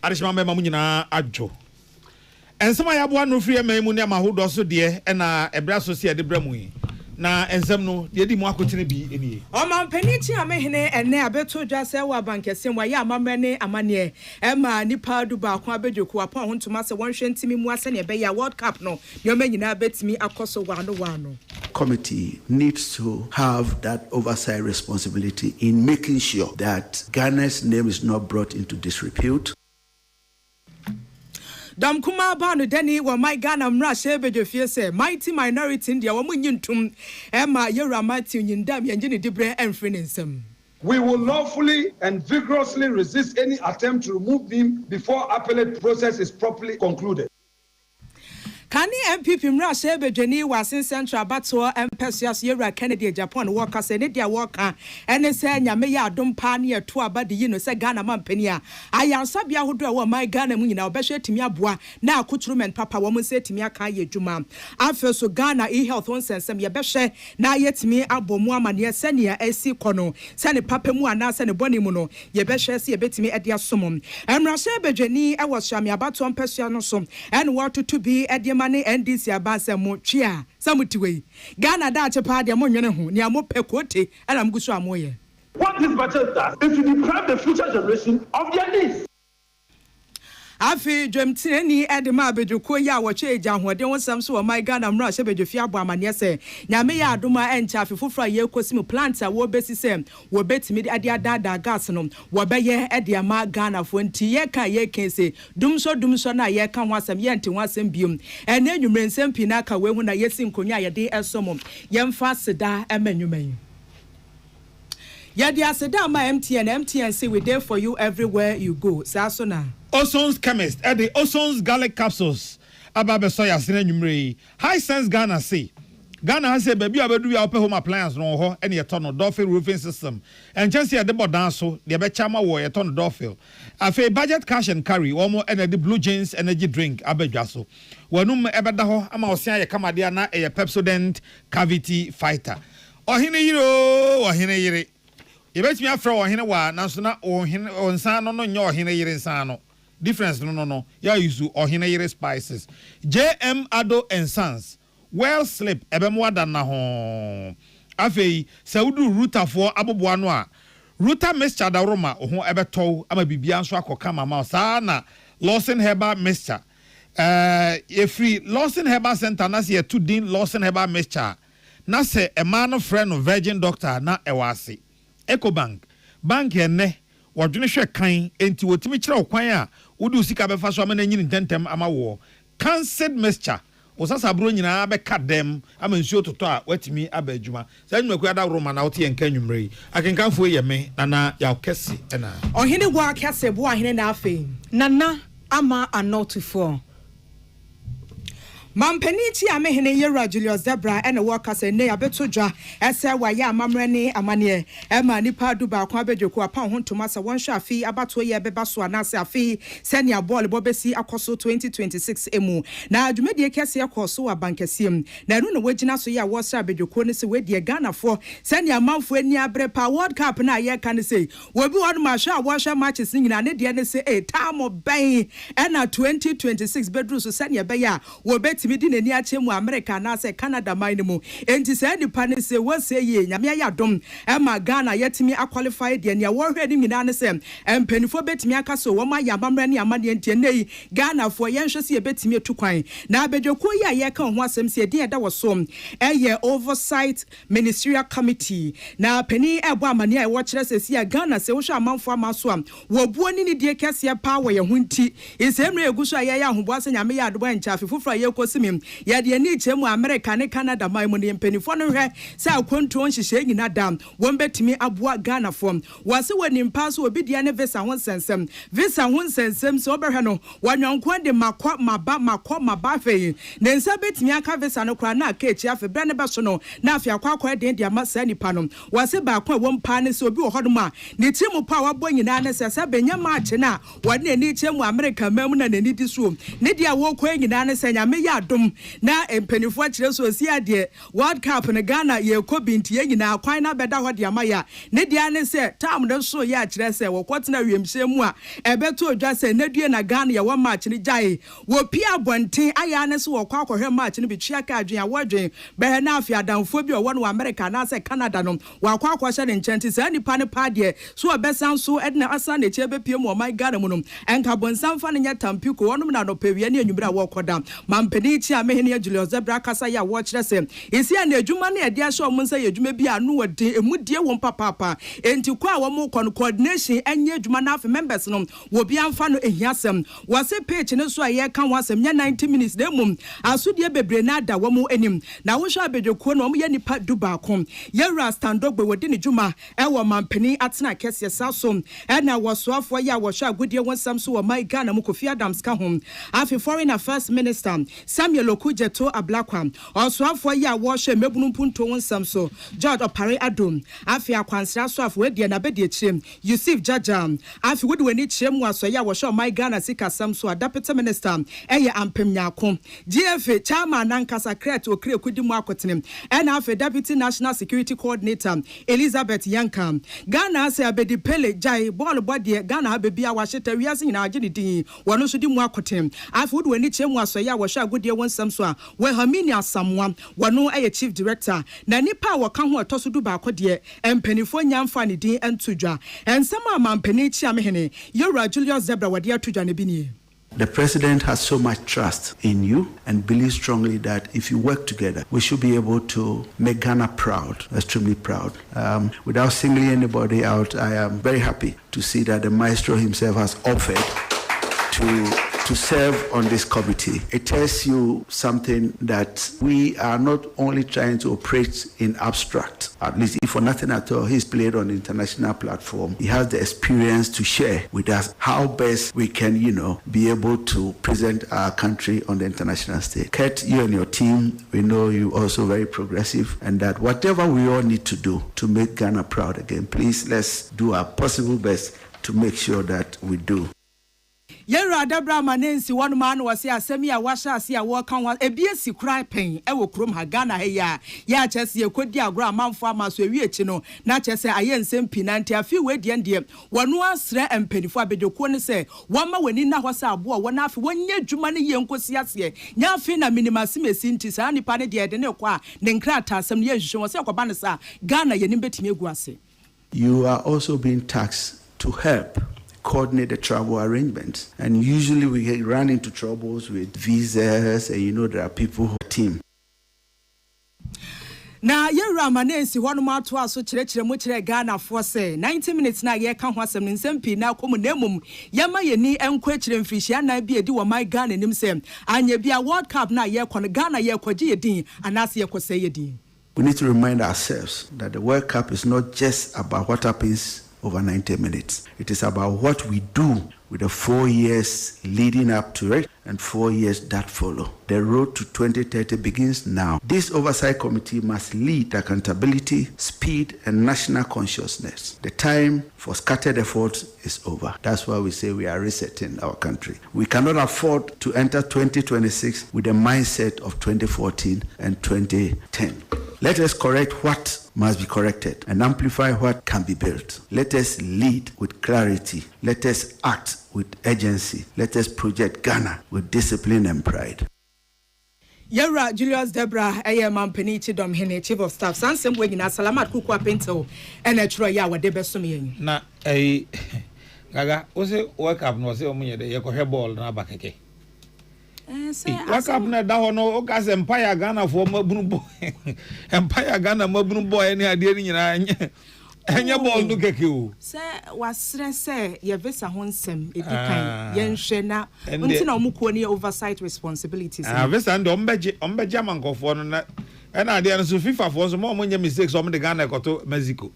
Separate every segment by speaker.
Speaker 1: adishima be mamu nyina adwo ensema ya boa no free emamu ne amahodo so de na ebra so se de bramu yi na ensem no de di mu akotene bi enie
Speaker 2: o man panichi amehene ene abeto dwa se wa bankese wa ya amamene amane ema nipa du ba kwa abedwoku apa hontuma se wonhwe ntimi mu ase ne be ya World Cup no de ma nyina betimi akoso wano
Speaker 3: committee needs to have that oversight responsibility in making sure that Ghana's name is not brought into disrepute.
Speaker 2: Dam kuma ba no dani wa my Ghana mra shebe fie se mighty minority India wa munyintum ema yera mati nyindam yenje ne dibre emfre nsem.
Speaker 4: We will lawfully and vigorously resist any attempt to remove him before appellate process is properly concluded.
Speaker 2: Kani MPP mra shebe dwani wasin central battle empesias yera Kennedy Japan worker se ne dia worker ene se nyame ya adom pa ne to abade yi no se Ghana mampani a ayansa bia hodo wa my Ghana mu nyina obehwe timi aboa na akutrument papa wo mu se timi aka ye dwuma afeso Ghana health on sensem ye behwe na yetimi abomu amane se ne asi kono se ne papa mu ana se ne boni mu no ye behwe se ye betimi ade asom emra shebe dwani e wo hwame abato empesias no so ene what to be ade mane NDC abasa mo twia samutiwe Ghana da chepa de mo nwene ho ne amope kote ana mguso amoye.
Speaker 4: What this battle does is to deprive the future generation of their needs.
Speaker 2: Afi dwemtini edema abedwuko ya woche eja hoden wonsam so my Ghana mra hye bedwufi abo amane se nyame ya adoma encha afefofra ye kosim plant a wo besi se wo betimi ade adada gas no wo beye ede ama Ghana fo nti ye ka ye kense dumso na ye ka ho asem ye nte ho asem biom ene enwumre nsem pi na ka we hu na yesi nkonya ye de esom ye mfa seda emanwuman. Yadi aseda ma MTN say we there for you everywhere you go. Sasona.
Speaker 1: Oson's chemist at the Oson's garlic capsules. Ababe soya sine numre. High Sense Ghana say. Ghana has said baby abedu ya open home appliance no ho any ton of Dolphin roofing system. And just here the bodan so the bechama wo ye ton Dolphin. Afi budget cash and carry omo energy blue jeans energy drink abedwaso. Wanum ebeda ho ama osia ye kama dia na e Pepsodent cavity fighter. Ohine yire. Yebetimi afra ohene wa nanso na ohene onsan no nya ohene yire nsan no difference no ya use ohene yire spices JM Ado and Sons well sleep ebemo ada na ho afei saudu router for aboboa no a router mixture da roma ho ebeto ama bibia nso akoka mama sa na Lawson Herbal mixture free Lawson Herbal Center na se to din Lawson Herbal mixture na se a man friend of Virgin Doctor na ewase Ecobank bank enne wadwene hwe kan enti wotimi kire okwan a wodi usika befa so ama na nyini tentem ama wo cancelled mixture osasa bro nyina be kadem ama nsuo toto a watimi aba adwuma sa nwaku ada roma na wote yenka nwumre akenkanfo ye me nana ya kese na
Speaker 2: ohene gwa kese bo ahene na afi nana ama anotufo Mampenichi amehene yera Julius Zebra ene worker se ne abeto dwa ese wa ya amamre ne amane ema nipa du ba kwa abedwoku apa ho ntoma se won hwa afi abato ye beba so anase afi senia ball bobesi akoso 2026 emu na adwumedie kese akoso wa bankesiem na enu no wagina so ya wosra abedwoku ne se wedie Ghana fo senia manfo ani abre pa World Cup na ye kan se wobi won ma hwa wo matches nyina ne de ne se time ben ena 2026 bedru so senia be ya wo timidi nani achemu America na se Canada mine mu enti se nipa ne se wo se ye nyame ya dom ema Ghana yetimi aqualify de ne wo hwe ni nyina ne se empanifo betimi aka so wo ma ya mamre ne amane enti nei Ghana fo ye nhwe se ye betimi etukwan na abedwoko ya ye ka ho asem se de da wo so eye oversight ministerial committee na pani ebo amane a wo kire se ya Ghana se wo hwe amanfo amaso am wo buo ni ne de kese pa wo ye hunti isemre eguso aye ya hobo ase nyame ya adobo encha afefofra ye kosimim ya de ni chemu America ne Canada mai mu ne mpanifo no hwe se akonto nhihye nyina dam won betimi aboa Ghana fo wase woni mpa so obi de ne visa ho nsensem so obehwe no wanwankon de makwa maba fe ne nsa betimi aka visa no kra na aka echi afe bre ne beso no na afi akwa de de amasa nipa no wase ba kwa won pa ne se obi wo hodom a ne chemu pa wabo nyina ne se benya ma ache na wone ni chemu America mamu na nani di so ne dia wo kwa nyina ne se nyame ya adom na empenifo akire so si ade World Cup ne Ghana ye ko binti ye nyina kwan na beda ho de amaya ne dia ne se tam de so ye akire se wo kwotena wiemhye mu a ebeto odwa se na due na Ghana ye wo match ne jai wo pia bonten aya ne so wo kwa akohwe match ne bitwa ka adwen a wodwen be na afia danfo bi wo no America na se Canada no wa kwa akohwe ne nchenti se nipa ne pa de so obesan so edna asa na chebe pie mu o my Ghana mu no enka bonsan fa ne nya tampiko wonom na no pewie ne anwumra wo koda mampeni chi amehene Julius Zebra kasa ya wo kire se esi na adwuma na ede ahye omo nsa adwuma bi anu wode emudie wo papa enti kwa wo mo coordination enye adwuma na afi members no wo bi amfa no ehiasem wo se page ne so aye ka ho asem nya 90 minutes na mum asodie bebre na ada wo mo anim na wo hwa abedwekuo no mo ye nipa duba kom ye rastandogbe wodi ne dwuma e wo mampeni atena kese saso e na wo soafo ya wo hwa agudie wonsam so wo my Ghana mu Kofi Adams ka hom afi foreign affairs minister Samuel Okujeto Ablakwa osoafo ya wo hwe mebunu punto wonsam so George Opare Adom afi akwansra so afo wadie na bedi akirem Yusuf Jaja afi wodi wani kirem waso ya wo hwe my Ghana sika sam so deputy minister eye ampemnyako GFA chairman nankasa Kret Okire kudimu akotenem ena afi deputy national security coordinator Elizabeth Yanka Ghana se abedi pele jai ball body Ghana abebia waheta wiase nyina agye din wono so di mu akotem afi wodi wani kirem waso ya wo hwe agodie wonsam so a we Hamini Asamwa wono eye chief director na nipa wo ka ho etoso du ba akode empanifo nyamfa ne din entudwa ensema mampani chi amehene Yora Julius Zebra wade atudwa ne bini.
Speaker 3: The president has so much trust in you and believes strongly that if you work together, we should be able to make Ghana proud, extremely proud. Without singling anybody out, I am very happy to see that the maestro himself has offered to serve on this committee. It tells you something that we are not only trying to operate in abstract, at least if for nothing at all, he's played on the international platform. He has the experience to share with us how best we can, be able to present our country on the international stage. Kurt, you and your team, we know you also very progressive, and that whatever we all need to do to make Ghana proud again, please let's do our possible best to make sure that we do.
Speaker 2: Yera Debra Manensi one man was here semi a washa see a walk on ebie si cry pain e wo krom ha Ghana he ya chese ye kodi agro amanfo amaso ewie no na chese aye nsem pinanti afi we de ende wono asre empanifo abedekuo ne se wama wani na hɔ se abo wona afi wonye dwuma ne ye nkosi ase nya afi na minimasi mesi nti sa nipa ne de ne kwa ne nkrata asem ne ye hwehwe wo se akoba ne sa Ghana ye nim betimi egu ase.
Speaker 3: You are also being taxed to help coordinate the travel arrangements, and usually we run into troubles with visas, and there are people who team.
Speaker 2: Na Yera Manensi one more to us so chire Ghana for say 90 minutes na ye kan ho asem nsem pi na komu nemum yama ye ni enko chire mfirihia na bi edi wo my Ghana nim sem anya bia World Cup na ye kon Ghana ye kwaje ye din anase ye kwose ye din.
Speaker 3: We need to remind ourselves that the World Cup is not just about what happens over 90 minutes. It is about what we do with the 4 years leading up to it and 4 years that follow. The road to 2030 begins now. This oversight committee must lead accountability, speed, and national consciousness. The time for scattered efforts is over. That's why we say we are resetting our country. We cannot afford to enter 2026 with the mindset of 2014 and 2010. Let us correct what must be corrected and amplify what can be built. Let us lead with clarity. Let us act with urgency. Let us project Ghana with discipline and pride.
Speaker 2: Yera Julius Debra mampeni chidom hene chief of staff sansem we nyina salamat kuku apento ene tro ya wade besom yen
Speaker 1: na gaga o se work up no se omunye de ye ko hwe ball na bakeke work up na da ho no o ka se Empire Ghana fo mabunu boy Empire Ghana mabunu boy ni ade ni nyina enya ball no keke o
Speaker 2: se wasre se ye visa ho nsem edikan ye nhwe na unti na omuko ni oversight responsibilities
Speaker 1: visa ndo ombeje amankofo no na ena ade no so FIFA fo so mo nya mistakes om de Ghana ekoto Mexico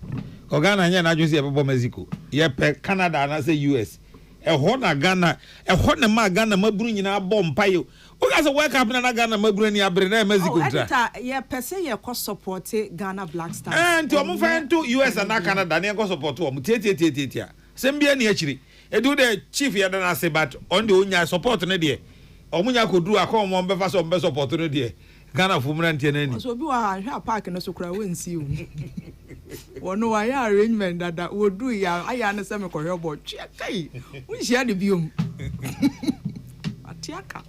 Speaker 1: ko Ghana nya na adwese ye bebo Mexico ye pe Canada na se US ho na Ghana ho na ma Ghana maburu nyina bom payo o ga se work up na Ghana maburu ni abre na Mexico
Speaker 2: tra ye pese ye ko support Ghana Black Stars
Speaker 1: and to mo fan to US and Canada na ko support o mo tietia sem bia ni akiri edu the chief ya na say but on the onya support na de omunya kodu akọ mo befa so be support no de Ghana fumra ntie na ni
Speaker 2: so bi wa hwa park no so kura wensi o wono wa ya arrangement dada wodu ya aya na se me ko hwebo kai unhia de biom atiaka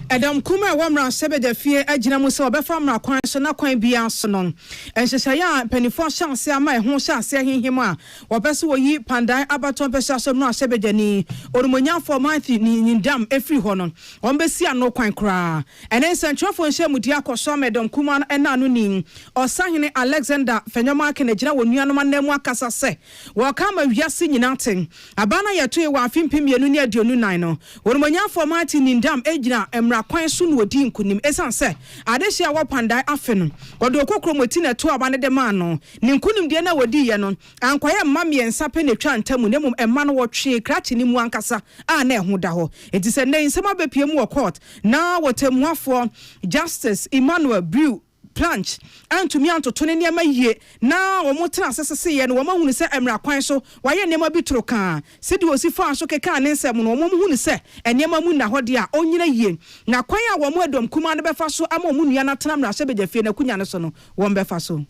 Speaker 2: Adam kuma wamra sebe de fie agina mu se obefa mra kwan so na kwan bia so no enhyehyaya penifo chance ama eho chance henhim a obese woyi pandan abaton pesa so no sebe de ni orumonya for month ni dam efri ho no ombesi ano kwan kra ene sentrofo nhye mudi akoso medom kuma na anu ni osahene Alexander Fenyoma Akan agina wonuanom anamu akasa se wo kama wiase nyina ten abana yeto e wa afimpim yenu ni aduonu nan no orumonya for month ni dam agina kwan so no odi nkunim esan se adehia wo pandai afe no odo kokromoti na to aba ne de ma no ne nkunim de na wodi ye no ankoye mmamye nsape ne twa ntamu ne mum emma no wotwe krati ni mu ankasa a na eho da ho enti se ne nsema bepie mu wo court na wotemuafo Justice Emmanuel Brew planch antumi antoto ne niam yie na wo motena asese ye no wo mahunu se emra kwan so waye niam bi tro kan se di osifa so keka ne nsem no wo mahunu se eniam mu na hode a onyina yie na kwan a wo mo adom kuma ne befa so ama mu nua na tena mra hye fie na kunya ne so no wo befa so.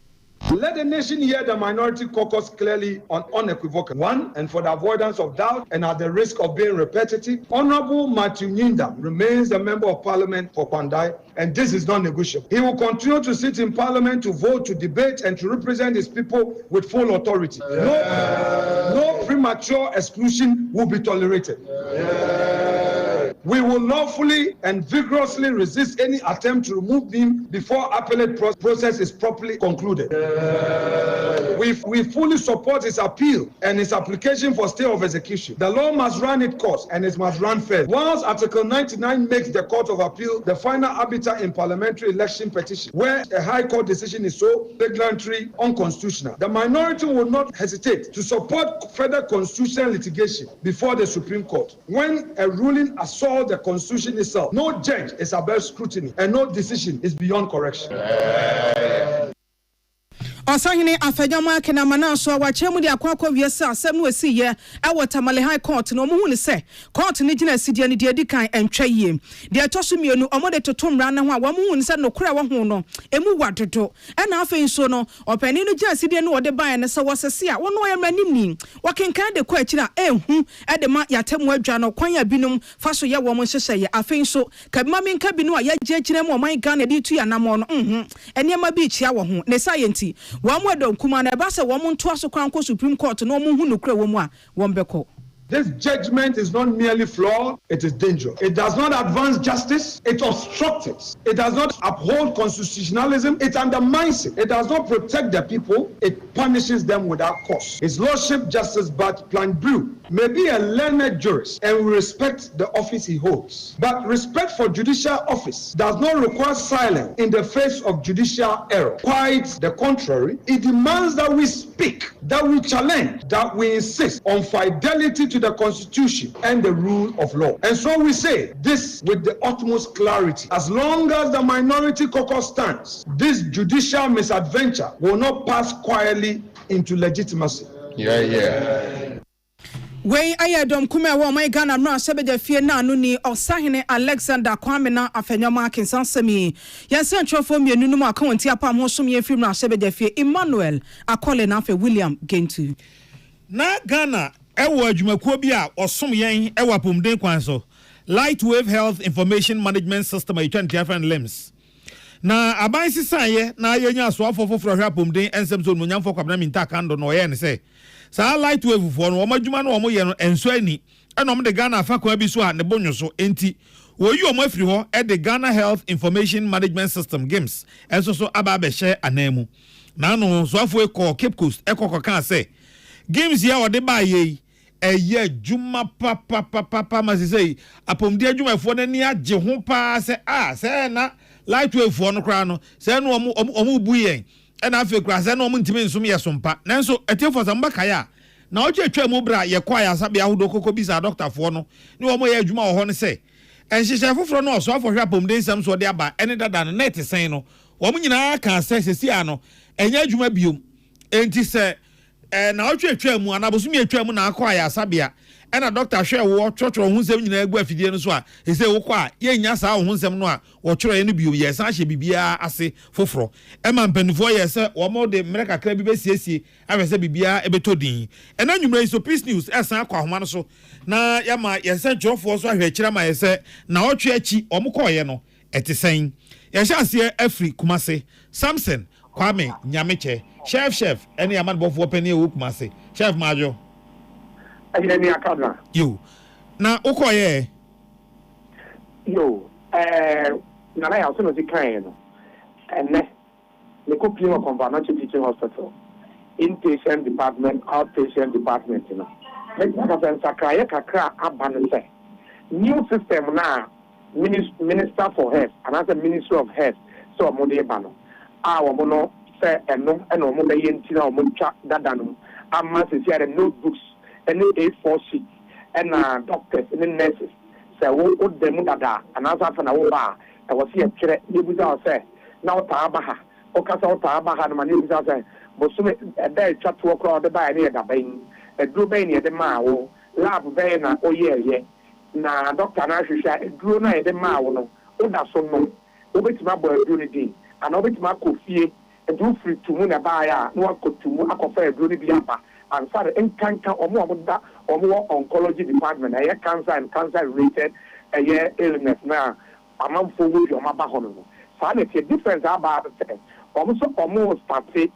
Speaker 4: Let the nation hear the minority caucus clearly and unequivocally. One, and for the avoidance of doubt and at the risk of being repetitive, Honorable Matthew Nyinda remains the Member of Parliament for Pandai, and this is non-negotiable. He will continue to sit in Parliament to vote, to debate, and to represent his people with full authority. No premature exclusion will be tolerated. We will lawfully and vigorously resist any attempt to remove him before appellate process is properly concluded. We fully support his appeal and his application for stay of execution. The law must run its course and it must run fair. Once Article 99 makes the Court of Appeal the final arbiter in parliamentary election petition, where a High Court decision is so flagrantly unconstitutional, the minority will not hesitate to support further constitutional litigation before the Supreme Court. When a ruling assaults the Constitution itself, no judge is above scrutiny and no decision is beyond correction.
Speaker 2: Osahene Afenyoma Akan amana so awachemu de akwakwa wiese asem no asi ye e Tamale High Court no mo hu ne se court ne gina sidie ne de dikan entwa yie de atoso mienu omode totomra ne ho a wo mo hu ne se no kura wo ho no emu wadodo e na afen so no opani no gina sidie no wode ban ne se wosese a wo no yemra nimni wakenkan de kwa akira ehu e de ma yatemu adwa no kwan ya binum fa so ye wo mo hyehye ye afen so kabima menka bi no a yagye kire mo man Ghana de tu ya namo no enema bi chia wo ho ne sayenti Wamu edom kuma na eba se wamu nto aso kwan ko Supreme Court no mu hu nokura wamu a wombeko.
Speaker 4: This judgment is not merely flawed, it is dangerous. It does not advance justice, it obstructs it. It does not uphold constitutionalism, it undermines it. It does not protect the people, it punishes them without cause. His Lordship Justice Bart Planbrew may be a learned jurist and we respect the office he holds. But respect for judicial office does not require silence in the face of judicial error. Quite the contrary, it demands that we speak, that we challenge, that we insist on fidelity to the Constitution and the rule of law. And so we say this with the utmost clarity. As long as the minority caucus stands, this judicial misadventure will not pass quietly into legitimacy.
Speaker 2: Wey ayedom kuma wo my Ghana no asebe fie na anu ni Osahene Alexander Kwame na Afenyoma Akan sansemi yense ntwofo mienu no akawonti apam ho som ye film na asebe fie Emmanuel Akole na afa William Gentu
Speaker 1: na Ghana ewo adwumakuo bi a osom yen ewo apomden kwan so Lightwave Health Information Management System a 20 LIMS na aban sisaye na yenya asoafo foforo hwa apomden ensem so munyamfo kwabna minta kando no ye ne se sa Lightwave fo no omadwuma no omo ye no enso ani ena omo de Ghana afa kwa bi so a ne bonwo so enti woyi omo afiri ho e de Ghana Health Information Management System GIMS enso so aba be hye anamu na no so afo e ko Cape Coast e kokko kan se GIMS ya ode ba ye eye juma papa masisei apomdi adwumafo na ni agye ho pa se se na Lightwave fo no kra no se no omo bu yen e na afi kra se no omo ntimi nsum ye sompa nanso etiefo samba kaya na oje atwa mu bra ye kwa ya sabe ahodo kokko bisa doctor fo no ni omo ye adwuma ho no se enhyehyɛ foforo no so afo hwe apomdi nsam so de aba ene dada no net sen no omo nyina ka se sesi ano enya adwuma biom enti se na otwa mu anabosumi atwa mu na akwa ya sabia ɛna doctor hwɛ wo twɔtwɔ ho nsɛm nyinaa egu afidie no so a ɛsɛ wokɔ a yɛnya saa ho nsɛm no a wɔtwerɛ no bio yɛ san hyɛ bibia ase foforo ɛma mpanifo yɛ sɛ wɔn de mmerɛ kakra bi besiesie ahwɛ sɛ bibia ɛbɛtɔ din ɛna nwumere yi so peace news ɛsan akɔ ahoma no so na yɛma yɛsɛ ntwerɛfoɔ so ahwɛ akyire ma yɛsɛ na ɔtwe akyi wɔn kɔɔyɛ no ɛte sɛn yɛhyɛ aseɛ afiri kumase samson kwame nyameche chef ɛne amanbɔfoɔ panyin ɛwɔ kumase chef maajo
Speaker 5: ɛyɛ ni Akan
Speaker 1: yo na ukoye
Speaker 5: yo na ya so no di kan no ene me ko pin o conventional teaching hospital inpatient department outpatient department no me ka fa sakraye kakra aba no se new system na minister for health and as a ministry of health so mo de ba no wo mo no se eno mo be yenti na mo twa dada no amma se see notebooks and A4 sheet and doctors and nurses. So we them dada and as after na wo ba I was here chere you bisa say now Tabaha o kasa Tabaha na you bisa say but so dey chat to crowd the buy near da ben e duro ben near the ma wo lab ben na o ye na doctor na hwehwa e duro na e de ma wo no o da so no o betima bo e duro ni din and o betima kofie e duro free to mu na ba ya no akotumu akofa e duro ni bi aba and sorry in cancer or oncology department cancer and cancer related illness now among forward your maba hono so it's a difference about almost started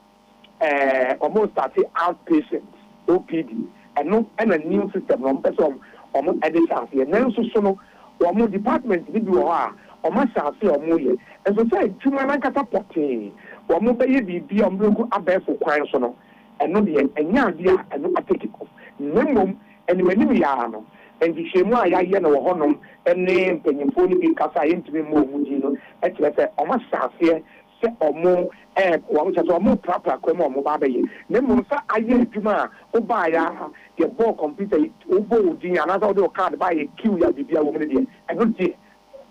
Speaker 5: outpatient OPD and a new system on person almost addition here now so department did you are almost or more and so say two man catapulting or more baby be on local above for crime so and not the Enya and not take it off. Minimum and when we are no, and the Shema Yan or Honum and name Penny because I ain't to be more Mujino, at least almost here, set or more, and one has more proper Quemo Mobabe. Nemo, I ain't Juma, Obaya, the ball computer, Obo, another card by a Q, the woman, and not dear,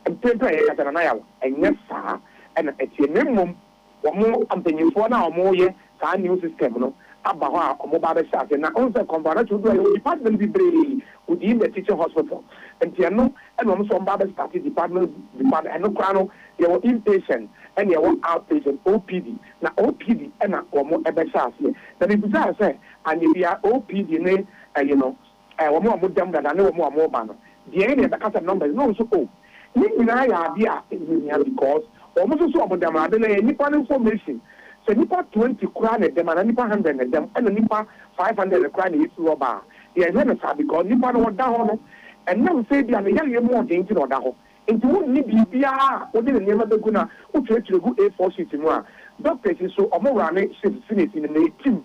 Speaker 5: and paper as an eye, and yes, sir, and at your minimum, one more, I'm thinking for now more, yeah, new system, no. Abaha or mobile staff and also convert to do a department be brave within the teaching hospital. And Tiano and also Mobile Staff department and no crown, they were inpatient and they were outpatient OPD. Now OPD and or more ever here. Then if I say and if you are OPD, you know, one more them that I know more mobile. The area that has a number is not so old. Because almost so about them are any information. So nipa 20 crown at them and nipa 100 at them and nipa 500 crown is rubber. Yeah, never said because nipa no down and now say they are more danger or down. Into what need be or didn't never be gonna who try to go A4 sheet in one. Doctors is so or more running finish in the team.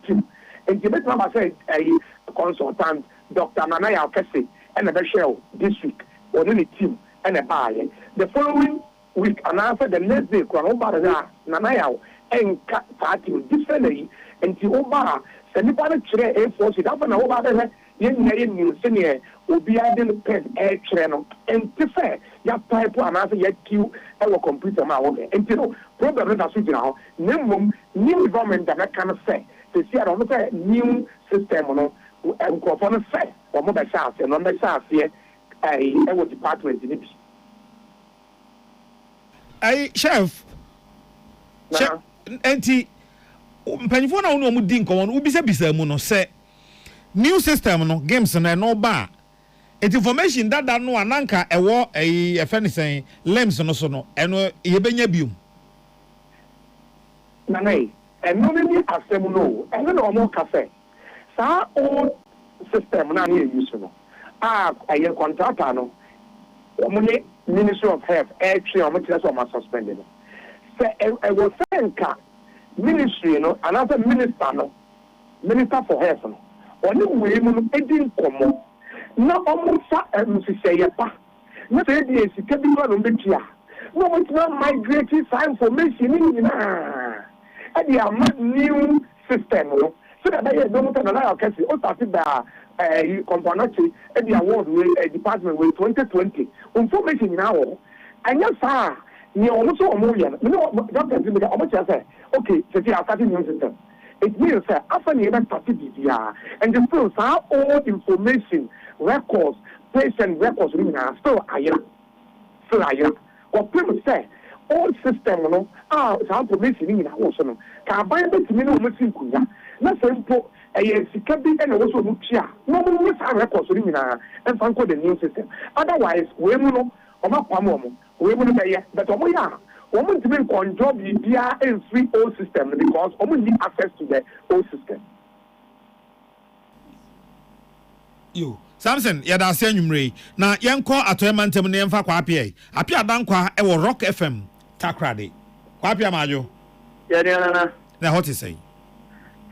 Speaker 5: And the better number said a consultant, Dr. Nanaya Kese, and a shell this week or any team and a buy. The following week and after the next day, Nanaya. And party differently and the Oba, Senipana Tre A4, it happened over young senior will be adding pen air channel and to say, your pipe and answer yet Q our computer my own. And you know, problem that's now, new government that I cannot say. They see I don't say new system and go on a say, or mobile south and on the south here, a department in it.
Speaker 1: Hey, chef. Enti mpanyifo na wonu omudi nkon no ubisa mu no se new system no games na no ba information dada no ananka ewo efenisen lems no so no eno yebenya biom
Speaker 5: na nei eno ni asem no eno na omo cafe sa o system na na use no aye contractor no omo ni Ministry of Health actually omo tira so omo suspended no. I was saying, ministry, you know, another minister, no, minister for health, no, only women, it didn't come. No, almost say, not a day, she can be one on the chair. No, it's not migrating for information in and they are new system, no, so that they don't know can see, or started by component, and the award with department with 2020 information now, and yes, you also a million. You know, doctors say, okay, so they are starting new system. it means that after the event and the still all information, records, patient records, still higher. What people say, all system, some information in our ocean, can buy the community. Not simple. It can be and also look here. No one records and find the new system. Otherwise, we will know, or not one we will say, but we are. Women to make one job via a free old system because women need access to the old system.
Speaker 1: You Samson, yada say numre. Na yenko atoemantem ne yemfa kwa apia. Apia dankwa e wo Rock FM takrade. Kwa apia majo.
Speaker 6: Yada
Speaker 1: na what is say?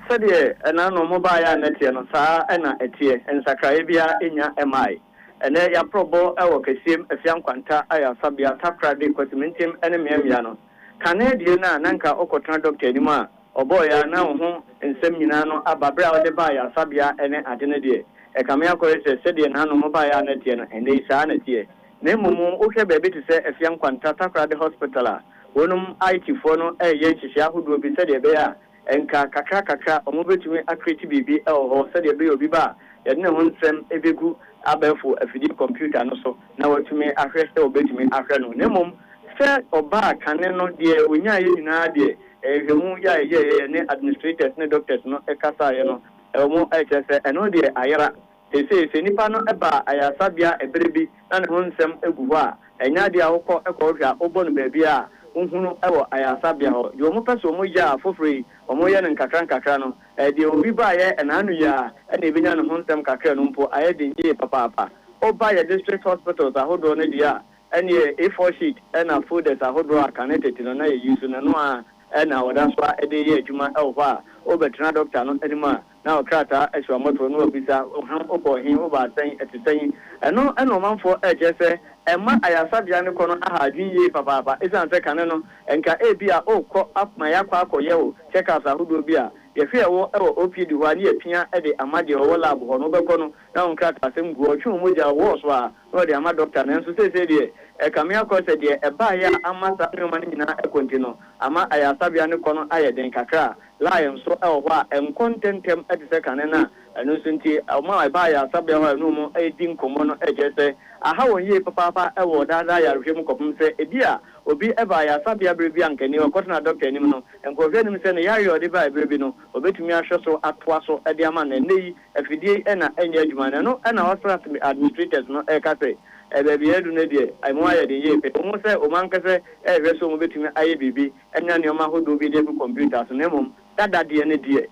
Speaker 6: Said na no mobile netie no saa na etie ensakra bia enya MI. Ene ya probo e wo kesiem afiam kwanta aya sabia takrade kwatimentim ene miamia no. Kanadie na nanka okotena doctor anim a obo ya na ho ensem nyina no ababra o de ba ya sabia ene adene de. E kamia ko said na no mobile netie no ene isa netie. Na mumu o hwe bebe te se afiam kwanta takrade hospital a wonum IT fo no ye nhihia hodo bi said be ya enka kakra omobetumi akreti bibi ho said be obi ba ye ne ho nsem ebegu abefo afidi computer no so na watumi ahwe se obetumi ahwe no nemom se oba kane no de onya ye nyina de ehwemu ya ye ne administrators ne doctors no ekasa ye no emo ehese eno de ayara se nipa no eba ayasabia eberebi na ne ho nsem egu ho a enya de ahokọ ekọhwa obo no baabi a nhunu ewo ayasabia ho yo mo pese omo ya fofori omo ye ne nkakra no de obi ba ye na anu ya na ebenya no nsem kakra no mpo aye de ngie papa oba ye district hospitals ahodo ne dia ene A4 sheet na folders ahodo connected no na ye use na no a na oda so a de ye adwuma ewo a obetra doctor no anima na okrata ehwa moto no obisa obo hin oba sen etisen eno manfo ejese ema ayasabia ne kono ahadwin ye papa esan se kane no enka ebia okọ apma yakọ akọye o check out ahodo bia ye hwe ewo OPD ho ani apia e de amade o lab ho no bekọ no na okrata asem gu otwe moja wo so a no de ama doctor na nso se de e kamia ko se de eba ya amasa ne mani nyina e kontino ama ayasabia ne kono ayeden kakra lion so e ho a encontentem e de se kane na enu sunti ama eba ayasabia ho no mo e di nkomo no ejese aha wonye papa ewo dada ya rehwem kopum se ebia obi eba ya sabia brebi ankani okotna doctor anim no enkohwe nim se ne yare odi ba brebi no obetumi ahwe so atoa so ede ama na nei afidie na enya adwuma no na hospital administrators no kase ebebi edu ne die aimo aye de ye pe mo se o man kase ehwe so mo betumi aye bibi enya ne oma hodo bi de computers no mom dada de ne die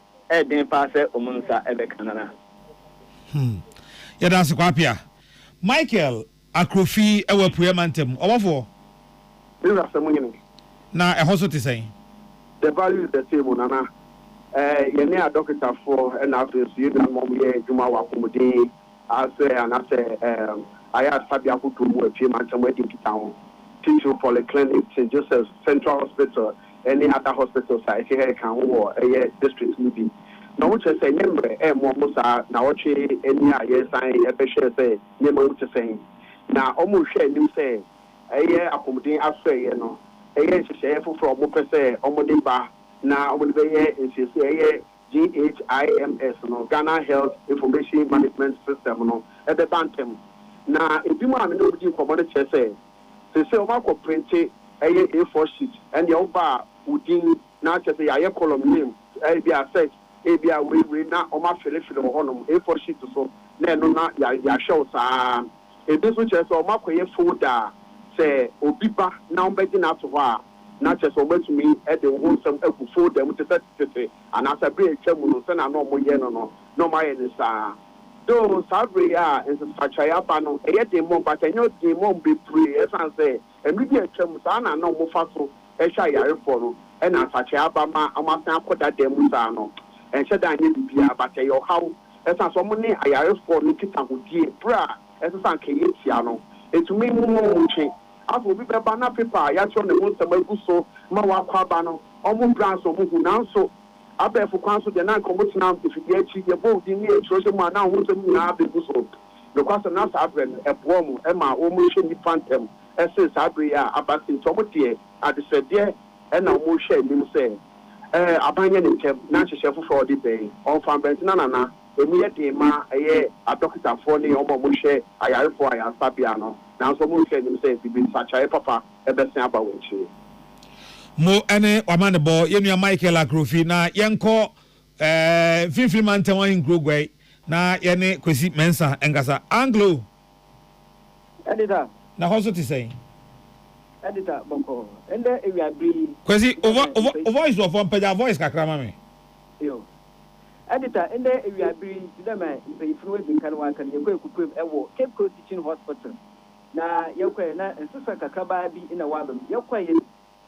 Speaker 6: den pa se o munsa ebe kanana
Speaker 1: ya dance kwa apia Michael Akrofi ewa Puyamantem obafo
Speaker 5: This is someone
Speaker 1: na ehoso te say
Speaker 5: the value is the same nana ye ne a doctor for and after you do mom ye juma wa komode as and as aya sabia kutu mu Puyamantem wedding town teaching polyclinic St. Joseph's Central Hospital any other hospitals here can wo district movie na wo che say member mo musa na wo che eni a ye sign e be share say ne mo che say na omo hwe nim say akomodin aso ye no nhye foforo mo pese omo de ba na omo de be nhye GHIMS no Ghana Health Information Management System no e be bantem na ebi mo ame no bi komo de che say se o ma ko print A4 sheet and the oba udin na che say aye column name be access ebia we na o ma fele honum A4 sheet so na no na ya show sa ebi so che so o ma koye folder say obiba na ombedi na to ho na che so betumi e de wo nsem aku folder mu te tete and as a break chemu no se na no mo ye no ma ye ni sa do sabre ya in sachaya pa no e ye de mo ba tenyo de mo be pray e san say e mi bi chemu sa na no mo fa so e sha yare for no e na sachaya ba ma amasan akoda de mu sa no and said I need to be about your house as so many ayare for Nikita would be bra as a sankiano. It's me more change. I will be banana paper, Yatron the most of so Mawa Kwabano, almost brands of who now so I bet for council the non commotion now if you get your boat in the social man now who's a have the busso. The cost of not having a poem, Emma, almost in the phantom, as says Abria, about in Tomotier, at the said dear, and now more shame him say. abanye ne chem na hyehyɛ foforɔ de bɛn ɔmfa bɛntina nana emu yɛ de ma ɛyɛ adɔkitafoɔ ne ɔmo mo hwɛ ayarefoɔ ayasabea no nanso mo hwɛ nim sɛ bibi sakyae papa ɛbɛsen aba wɔn akyi
Speaker 1: mo ene wamane bo yenua Michael Akrofi na yenko finfin mantam wan grogwai na yene kwesi mensa engasa Anglo
Speaker 5: editor
Speaker 1: na hoso ti say
Speaker 5: editor boko ende ewiabri
Speaker 1: kwesi over voice of one page voice kakra mame
Speaker 5: yo editor ende ewiabri sidema mpeyifunu we kan wan kan yekɔ ekupem ɛwɔ Cape Coast Teaching Hospital na yekɔ na nsesa kakra ba bi ina wabam yekɔ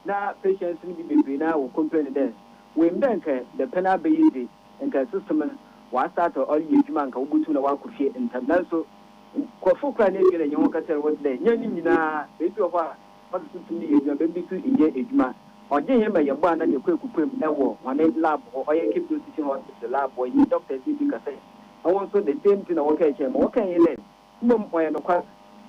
Speaker 5: na patients ni bi bebre na wo complain there we mbenka the penal be easy nka system wa start all yedwuma nka wobutu na wakofie ntam so kofo kra na egere nyen wokata wo there nyani nyina bebi ofa what system ni yedwuma bebi tu iye edwuma oje he ma yebo na de kwekupem ewo wane lab oye keep those teaching hospital lab or you doctors bi ka say awon so the same thing na woka eche ma woka yele mbom oye no kwa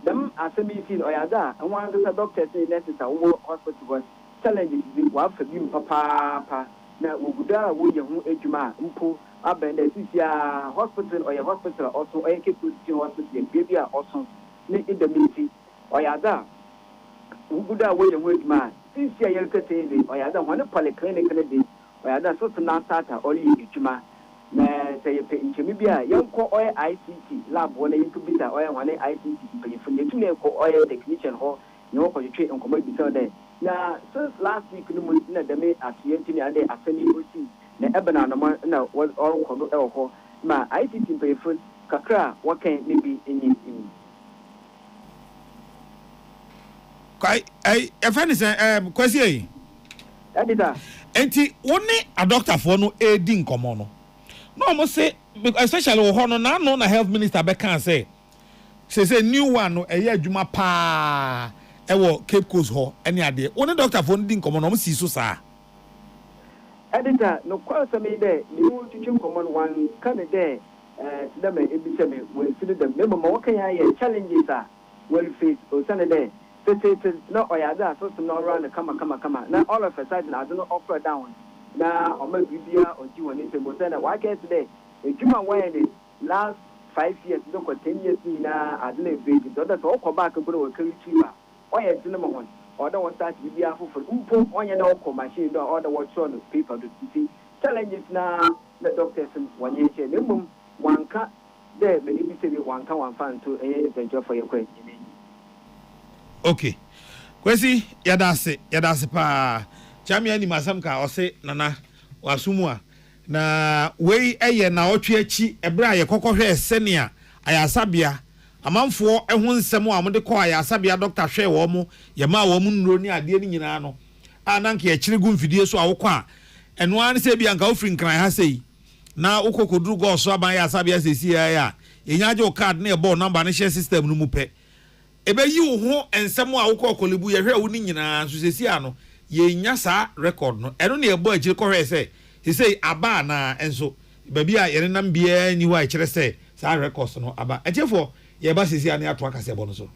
Speaker 5: dem asemi fi oyada awon ka doctors ni nurses a wo hospital challenges bi wa fa bi papa na oguda wo ye hu adwuma mpo abenda sisia hospital or hospital also or keep teaching hospital baby a also ni indemnity oyada oguda wo ye hu adwuma sisia ye kete ni oyada wane polyclinic ne bi oyada so na starter or ye adwuma na say pe nchemi bi a yenko oy ICT lab wona yekubita oy wane ICT pe yefunye tune ko oy technician ho ni wo ko twe nkomo bi so there. Now, since last week, no one in the May at the end of the Assembly OC, the Ebana was all called my ICT pay for Kakra, what can maybe in
Speaker 1: if anything, question.
Speaker 5: Editor,
Speaker 1: Enti, only a doctor for no aiding common. No, I must say, especially Hono, now, no, health minister, but can't say, say, new one, a year Juma pa. Ewo Cape Coast ho any ade one doctor for ndin komo no si so sa
Speaker 5: editor no kwasa me there ni wo tutu common one kan there dem ebi se me we see them me mo kan ya challenges a well face o san there say no oyada so no run kama na all of a sudden I don't offer down na o ma bibia o ji woni se mo say na wa get there ejuma wan ni last 5 years don't 10 years na adle baby so that o ko back go we carry chiba oye dinama hon order one start bibia for mpo onye na okọ machine do order what show no paper do see challenges na the doctors wanye che ne mum wanka there be bi se bi wanka wan fan to venture for your question
Speaker 1: okay kwesi yadase pa chamia ni masam ka ose nana wasumua na wei eye na otwe achi ebra ye kokohwe senia ayasabia amanfo ehun nsem a mode kɔ ayasabia doctor hwɛ wɔ mo ye ma wɔ mo nnuro ni ade ni nyina no ananka ye kyire gu mfidie so awokɔ a eno an se bia nka ofri nkran ha sei na ukokoduru go so aban ayasabia sesi ya enya je card na ebo number ne share system no mu pɛ ebe yi wo ho ensem a wokɔ kolebu ye hwɛ wo ni nyina so sesi ano ye nya sa record no eno na ebo akyire kɔ hwɛ se he say aba na enso baby a ye nam bia ni ho a kyerɛ se sa records no aba etiefo Yeba sisi ani atu akase bonuso.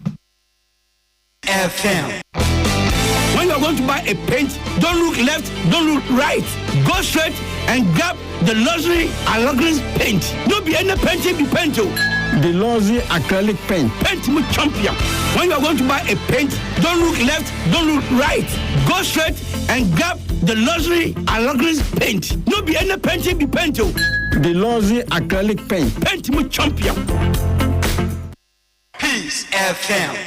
Speaker 7: FM. When you are going to buy a paint, don't look left, don't look right. Go straight and grab the luxury acrylic paint. Don't be any painting be paint.
Speaker 8: The luxury acrylic paint.
Speaker 7: Paint me champion. When you are going to buy a paint, don't look left, don't look right. Go straight and grab the luxury acrylic paint. Don't be any painting be paint.
Speaker 8: The luxury acrylic paint.
Speaker 7: Paint me champion.
Speaker 9: Peace FM.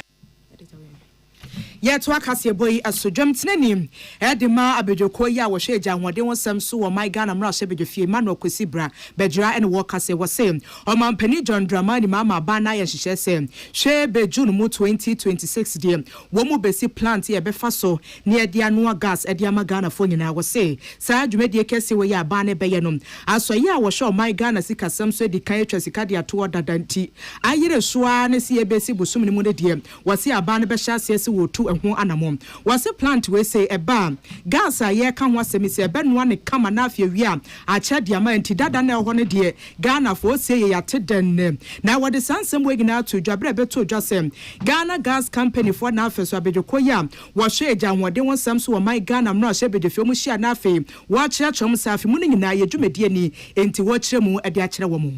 Speaker 2: Yet Wakasi boy as so jump tenim Edima Abedoko ya was shade and what they want some so my Ghana Mra Sebedefie Manuel Kusibra Bedra and Wakase was saying on man Penny John Dramani Mama Bana and she saying She be June 2026 dear Womu besi plant ye befaso near Dianua gas at Yamagana phone and I was say Saj media kesi we ya bane beyanum as so ya was sure my Ghana sika some so the Kayachasikadia toward Danti I hear a swan see a besi busumini dear was here a bane besha says wo to ɛho anamom was a plant we say eba gas a ye kan ho asemi se ebe no ne kama na afia wi a acha diamant dada na ho ne de Ghana for say ye yate den na what the sansem we gina to dwabre beto dwasem Ghana Gas Company for na afeso abedokoya wo hwe agya hode won sam so my Ghana no hye bedefo mu hia na afi wo akira chom safi mu nyina ye dwumadi ani enti wo kire mu ade akira wo mu.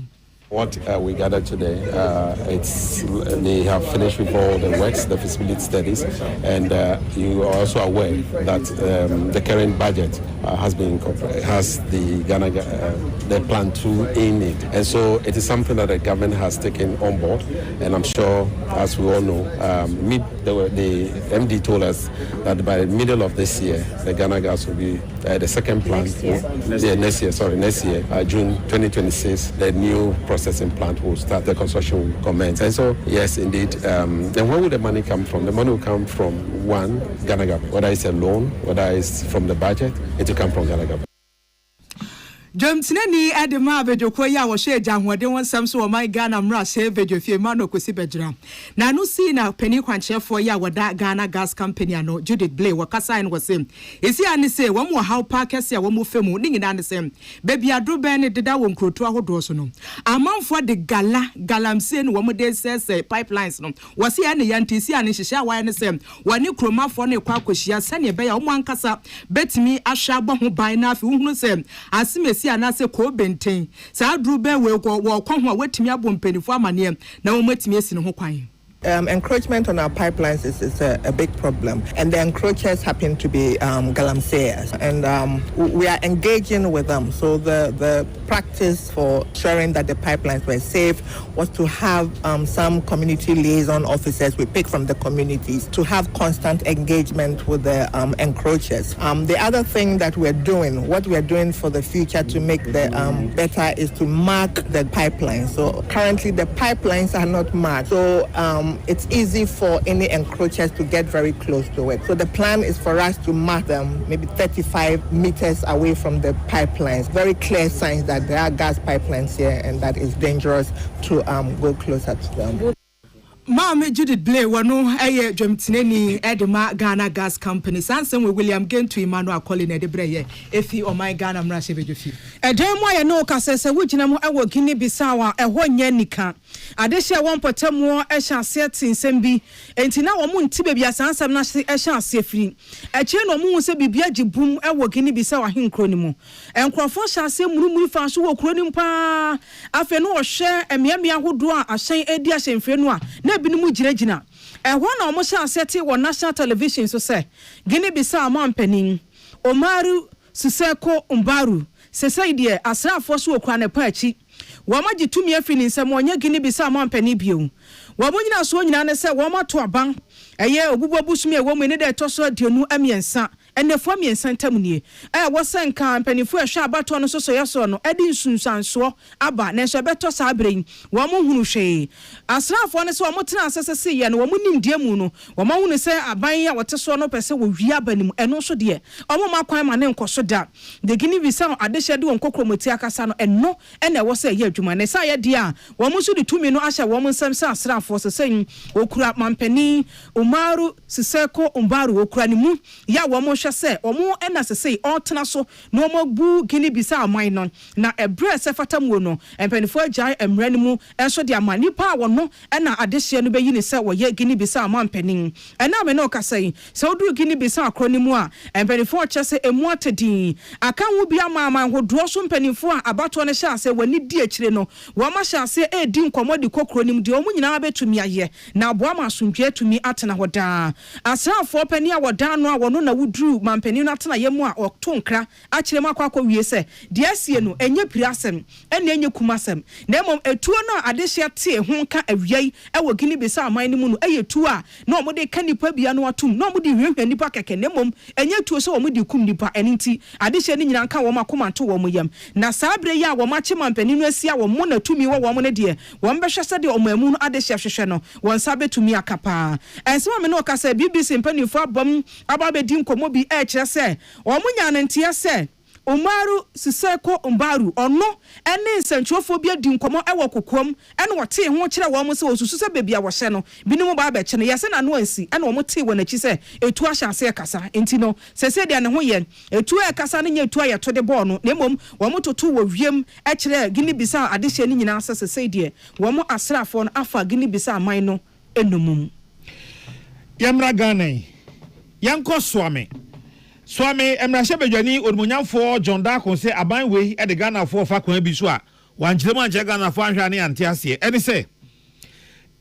Speaker 9: What we gathered today, they have finished with all the works, the feasibility studies, and you are also aware that the current budget has the Ghana the plan 2 in it, and so it is something that the government has taken on board. And I'm sure, as we all know, the MD told us that by the middle of this year, the Ghana Gas will be the second plan. Next year, June 2026, the new processing plant will start, the construction will commence. And so, yes, indeed. Then where will the money come from? The money will come from one, Ghana government. Whether it's a loan, whether it's from the budget, it will come from Ghana government.
Speaker 2: Jomtinani Adema Bejokoya was share Jan where they want some so my Ghana Mra save Bejofie Mano Kosibedra. Na no see na penny kwanche for ya wada Ghana Gas Company no Judith Blay wakasa and was him. Is he and say one more how parkers ya one more femu ning in the same. Baby Adro Ben did that one crew to a hodosono. A month for the galamsin one more day says pipelines no. Was he any yanti see and shisha why and same. One you chroma for ne kwakoshia send ye bay one kasa bet me a shaba who by enough who same as me anase ko benten sa adru ben we ko kwan ho watimi abom penifo amane na wo matimi esi ne ho kwan.
Speaker 10: Encroachment on our pipelines is a big problem, and the encroachers happen to be galamseyers, and we are engaging with them. So the practice for ensuring that the pipelines were safe was to have some community liaison officers we pick from the communities to have constant engagement with the encroachers. The other thing that what we're doing for the future to make the better is to mark the pipelines. So currently the pipelines are not marked. So it's easy for any encroachers to get very close to it. So the plan is for us to mark them maybe 35 meters away from the pipelines. Very clear signs that there are gas pipelines here and that it's dangerous to go closer to them.
Speaker 2: Mama Judith Blay wano eye dwamtineni Edema Ghana Gas Company sansem we William Gain to Emmanuel Colin Edebreye efi o my Ghana mrashe bejofi
Speaker 11: edem mo ye no kasese wugina mo ewo Guinea Bissau eho nya nika adehye won potamo ehya ase tinsem bi enti na wo mo ntibe bia sansem na ehya ase firi eche no mo se bibia gibum ewo Guinea Bissau ahenkro ni mo enkrofo hya ase murumuri fa so wo kro ni mpa afe no wo hwe emiamia hodo a ahyen edi ahyenfre no a ebinumu giragina ehwo na omo sha asete wo national television so say Guinea Bissau mampanin Omaru Siseko Umbaru sesaidie asrafo so okura ne paachi wo magi tumi afini nsem onye Guinea Bissau mampanin bio wo nyina so nyina ne se wo mato aban eye obubo busumi e wo mu ne de toso dionu amiensa enefo miensa ntamnie wo senka mpanifo ehwe abato no so yeso no edi nsunsanso aba na so beto sa abren wo mo hunu hwe asrafo ne so wo tena asese ye no wo mo nimdie mu no wo mo hunu se aban ya wote so no pese wo wi abanim eno so de wo mo akwan ma ne nkoso da de Guinea Bissau adehye de won kokromoti akasa no eno ene wo se ye adwuma ne sa ye de a wo mo so de tumi no ahye wo mo nsam se asrafo sesen okura mampani Umaru Siseko Umbaru okura ne mu ya wo mo se omo ena sese otena so no mo bu Guinea Bissau man no na ebre se fatamu no empanifo agya emrani mu enso de amani pa wo no ena adehye no beyi ne se wo ye Guinea Bissau man panin ena me no kasai se odu Guinea Bissau akronimu a empanifo chese emu atedin akan wo bia mama hodo so empanifo a abato ne hya se wani di akire no wo ma hya se edi nkomodi kokronim de omu nyina betumi aye na aboa ma asomdwe atumi atena hoda asrafo pani a woda no a wono na wudru mampani no atena yemu a otonkra akire makwa wie se de asie no enye pirasem ene enye kumasem na emom etuo no adehye te ho ka awiai ewo Guinea Bissau man ni mu no eyetu a na omode kanipa bia no atum na omode hwehwe nipa keke na emom enye tuo so omode kum nipa enenti adehye ni nyina nka wo makomanto wo moyam na sabre ya wo mache mampani no asia wo mo na tumi wo mo ne de wo mbehwe se de omamu no adehye hwehwe no won sabe tumi akapa ensema me no kasa BBC mpanifo abom aba be di nkomo bi e kire se omunya nantia se Umaru Siseko Umbaru ono ene nsentwofo bia di nkomo ewo kokom ene wote ho kire wo mo se osusu se bebia wo hye no binim ba be kye no yese na no ansi ene wo mo te wo na chi se etu ahyase kasa enti no sese dia ne ho ye etu e kasa ne nya etu aye to de ball no na mom wo mo toto wo wiem e kire gini bisa adehye ni nyina sese die wo mo asrafo no afa gini bisa aman no enumum
Speaker 1: yamra Ghana yanko Swami emrashe bedwani odumunyamfo John Darko se aban we e de Ghana fo fa kwan bi so a wankyerem anche Ghana fo anhwa ne ante ase ene se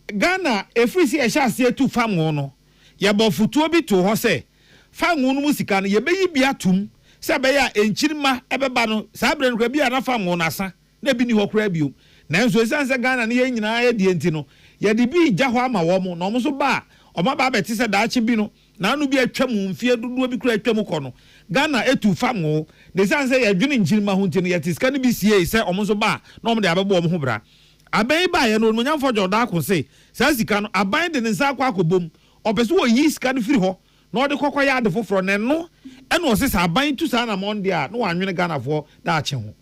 Speaker 1: Ghana efrisi e hya ase tu fam no ye bofutuo bi to ho se fam no musika no ye beyi bi atum se be ya enchirima ebeba no sa bre no kwa bi ana fam no asa na bi ni ho kra biom na enso esanse Ghana ne ye nyina ye de enti no ye de bi gya ho ama wo mo na mo so ba o ma ba beti se daachi bi no na anu bi atwa mu mfie dodo bi kura atwa mu kɔ no Ghana etu fam de sanse ye dwene nchirima ho ntino ye tiska ne bi sie se o mo so ba na o mo de abebo o mo ho bra aban ba ye no nyamfo Jordan akose sa sika no aban de nsa akwa akobom opeso wo yi sika no firi ho na o de kokɔ ya de foforo ne no ene o se sa aban tu sa na monde a no wanwene Ghana fo da ache ho.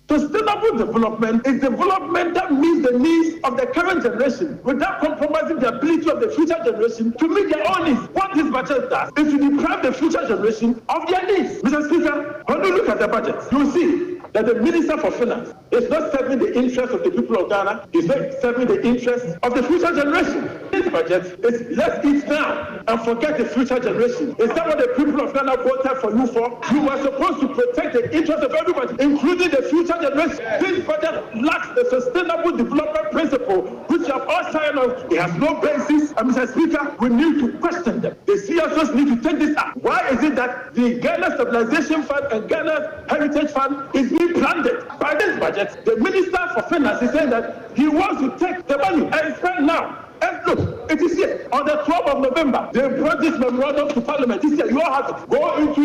Speaker 12: Sustainable development is development that meets the needs of the current generation without compromising the ability of the future generation to meet their own needs. What this budget does is to deprive the future generation of their needs. Mr. Speaker, when you look at the budget, you will see that the Minister for Finance is not serving the interests of the people of Ghana, he's not serving the interests of the future generation. This budget is let's eat now and forget the future generation. Is that what the people of Ghana voted for you for? You are supposed to protect the interests of everybody, including the future generation. This budget lacks the sustainable development principle, which you have all signed on. It has no basis. And Mr. Speaker, we need to question them. The CSOs need to take this up. Why is it that the Ghana Stabilization Fund and Ghana Heritage Fund is being planted by this budget? The Minister for Finance is saying that he wants to take the money and spend now. And look, it is here. On the 12th of November, they brought this memorandum to Parliament. This year, you all have it. Go into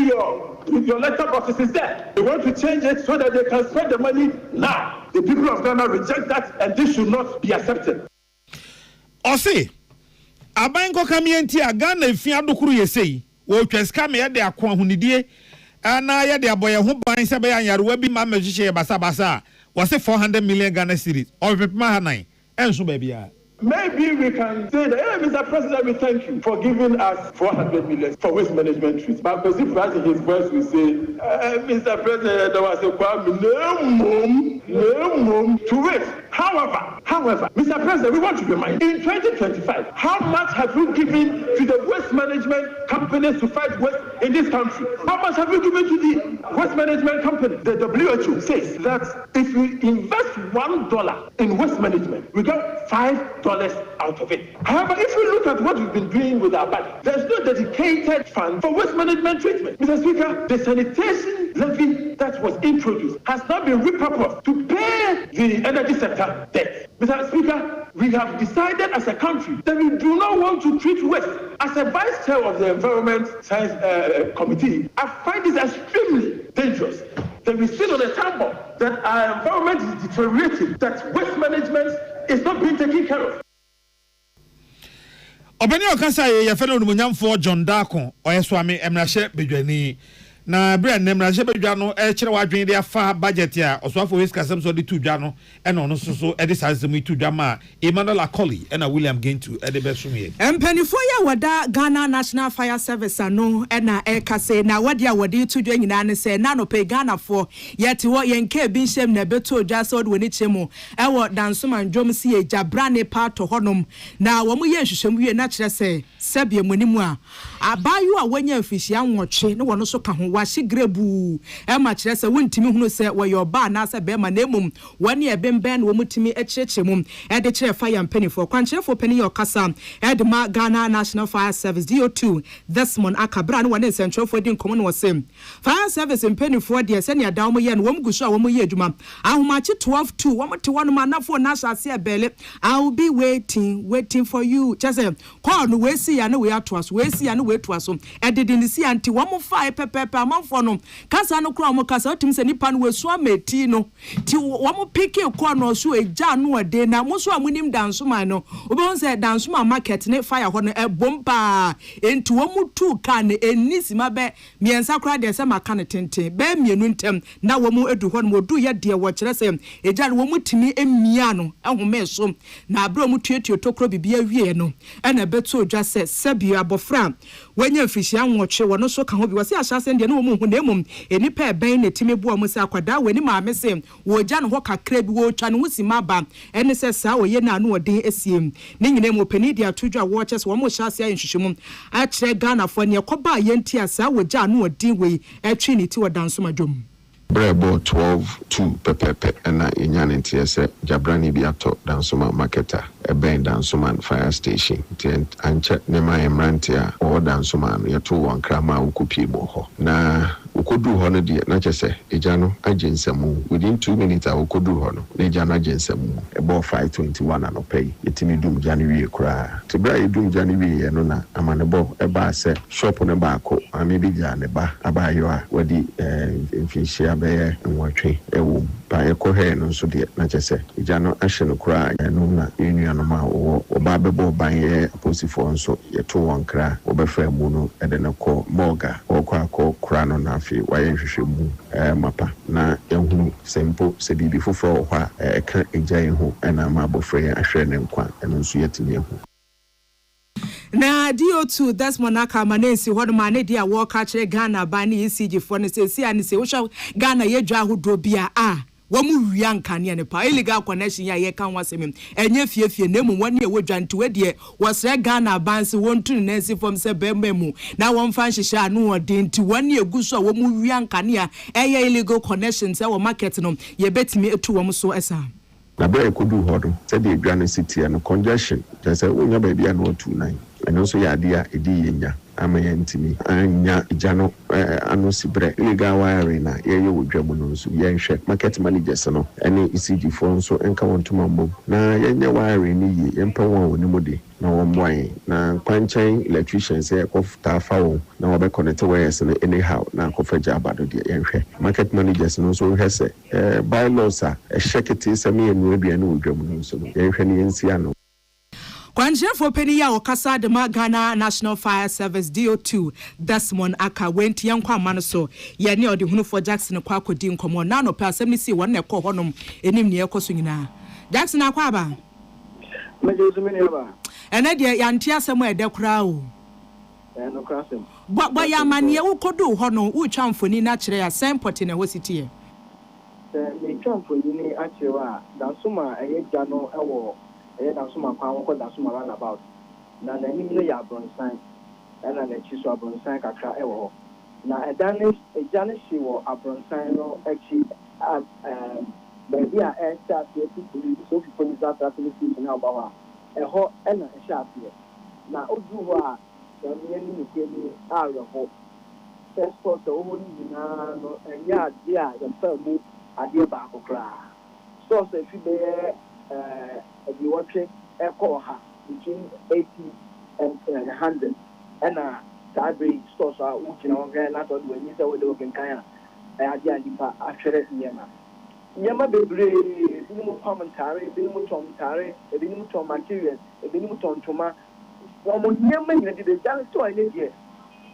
Speaker 12: your letter boxes is there. They want to change it so that they can spend the money now. The people of Ghana reject that, and this should not be accepted.
Speaker 1: Ose, abanko kamienti a Ghana ifi adokuru yesei, wo tweska me yede akwa hunidie, ana yede aboye ho ban se be yanyarewa bi ma mejihye basa wase 400 million Ghana cedis. O pepema hanan, enso ba bia.
Speaker 12: Maybe we can say that, hey, Mr. President, we thank you for giving us 400 million for waste management trees. But because if us in his voice will say, Mr. President, there was a problem, no to waste. However, Mr. President, we want to remind, in 2025, how much have you given to the waste management companies to fight waste in this country? How much have you given to the waste management company? The WHO says that if we invest $1 in waste management, we get $5 out of it. However, if we look at what we've been doing with our budget, there's no dedicated fund for waste management treatment. Mr. Speaker, the sanitation levy that was introduced has now been repurposed to pay the energy sector debt. Mr. Speaker, we have decided as a country that we do not want to treat waste. As a vice chair of the Environment Science Committee, I find this extremely dangerous. That we sit on a table that our environment is deteriorating, that waste management is not being taken care of.
Speaker 1: Obeni okasa ye fene onumunyamfo John Darko oyeswami emrahye bedwani na bre emrahye bedwa no e kire wadwen de afa budget a oswafo wes kasem so de tudwa no e no no so e de sazem tudwa ma Emmanuel Akoli e na William Gentu e de besumye
Speaker 2: empanifo ya wada Ghana National Fire Service ano e na e kase na wade a wade tudwa nyina ne se na no pe Ghana fo yete wo yenke bi nsem na beto odwa so de woni chemu e wo dansoman dwom si e jabra ne pato honom na wo mu ye hwehwem wie na kire se sebie monimu a abayu a wanya afihia nwotwe ne wono so ka ho wa shigrebu e ma kire se wontimi hunu se wo yo ba na se be ma na emum woni e bemben wo mutimi ekyekye e de kire fire mpanifo kwankyerefo pani yo kasa e de ma Ghana National Fire Service DO2 Desmond Akabra ne wone sentrofo di nkomo ne wose fire service mpanifo de se ne adawo ye no wo mguso a wo ye adwuma ahomache 12-2 wo mte wono manafo na asase ebele I will be waiting for you just call no we see ya no we atoaso we see ya no we toaso e de ni see anti wo mo fa pepepe amanfo no kasa no kura mo kasa otim se nipa no wesu ameti no ti wo mo pike ko no so eja no ade na mo so amunim danso man no obi won se danso man market ne fire ho no ebompa enti wo mu tu ka ne enisima be miensa kura de se maka ne tenten be mienu ntem na wo mu edu ho no odu ye de wo kire se eja no wo mu timi emia no ehome so na abro mu tuetue tokro bibia wie no na beto odwa se sabia abofra wanya mfihia nwoche wono so ka ho bi wase ahyase de no mu hu na emum enipa eben ne timi bo mu se akwada wani maame se wo gya no ho kakra bi wo twa no husima ba ene se sa wo ye na no odin esiem ne nyine mo pani dia todwa wo che se wo mo hyase ayenhwehwemu a kire Ghana fo ne koba yenti asa wo gya no odin we atwi ni ti wodanso madwom
Speaker 13: Brebo 12-2 pepepe na inyane ntiese jabrani bi ato dansoma marketer eben dansoma fire station tent anche ne ma emrantia o dansoma no yeto won krama ukupie bo ho na ukodu ho no de na chese eja no agensemu within 2 minutes ukodu ho no na eja no agensemu ebo 521 anopay yetimi dum jani wie kura tibra yedum jani wie no na amanebo eba se shop no ba ko amebi jane ba abayo a wadi mfinhia be nwotwe ewo pa ekohe no so de na chese eja no ahye no kura no na enua ma oba bebo ban ye aposifo nso yeto won kra obefa mu no ede ne ko moga okwa kra no na afi waye hwehwe mu mapa na ehunu sempo se bibi foforo hwa eka eja ehu na ma abofre ahwe ne nkwa eno nso yetimi ehu
Speaker 2: na DO2 that's monaka manensi hodo mane dia wo ka kire Ghana ba ne ECG fo ne se ani se wo sha Ghana ye dwa hodo bia wamu wia nkane ne pa illegal connection ya ye kan wasem enye fiefie na mu wani e wodwa nto de wosre Ghana banse wontu ne nsi fom se bemmu na won fan hihye anu ode nti wani eguso wamu wia nkane a eye illegal connection se wo market no ye betimi etu wom so esa
Speaker 13: na bra ekodu hodo se de edwane city no congestion se wonya ba bia no 29 eno so ya dia edi yenya amayentimi anya ijano ano sibre illegal wiring na ye wodwamu no so ye nhwe market managers no ene ECG for nso enka wontuma mbom na yenye wiring ni ye yempa won woni mode na womwan na kwanchan electricians e kofuta fawo na wobe connect wires no anyhow na kofaja abado de ye nhwe market managers no so hwese bylaws a shekete sami enu ebia na wodwamu no so ye nhwe ni yensi ano
Speaker 2: Kwanjefo peni ya okasa de Ghana National Fire Service DO2 Desmond Aka went yankwa mano so ye ne odi hunu for Jackson kwa akodi nkomo na no pe asem ni si won na ekọ honom enim ne ekoso nyina Jackson akwa ba
Speaker 5: meje zumini ba
Speaker 2: ene de yanti asem e de kura o
Speaker 5: no krasem
Speaker 2: bo ya mane ukodu ho no utwa mfoni na kire ya sempoti na hositi e
Speaker 5: me twa mfoni ni achewa da suma eye jano ewo na so makwa won da so run about na na ni ya bronsan na na chi so bronsan kakra ewo ho na edane shi wo abronsan no echi baby a chat ye people so people that facility na bawa eho na chat ye na odu ho a ye ni ke ni aro ho passport o mo ni na no ya dia ya fa mu ade ba akokra so se fi be the watching echo between 80 and 100 and Sabri stores are working on not when you say we do can idea actually Yama Bebre, minimum commentary, minimum commentary, a minimum material, a minimum toma. One Yemen did the Jan store in India.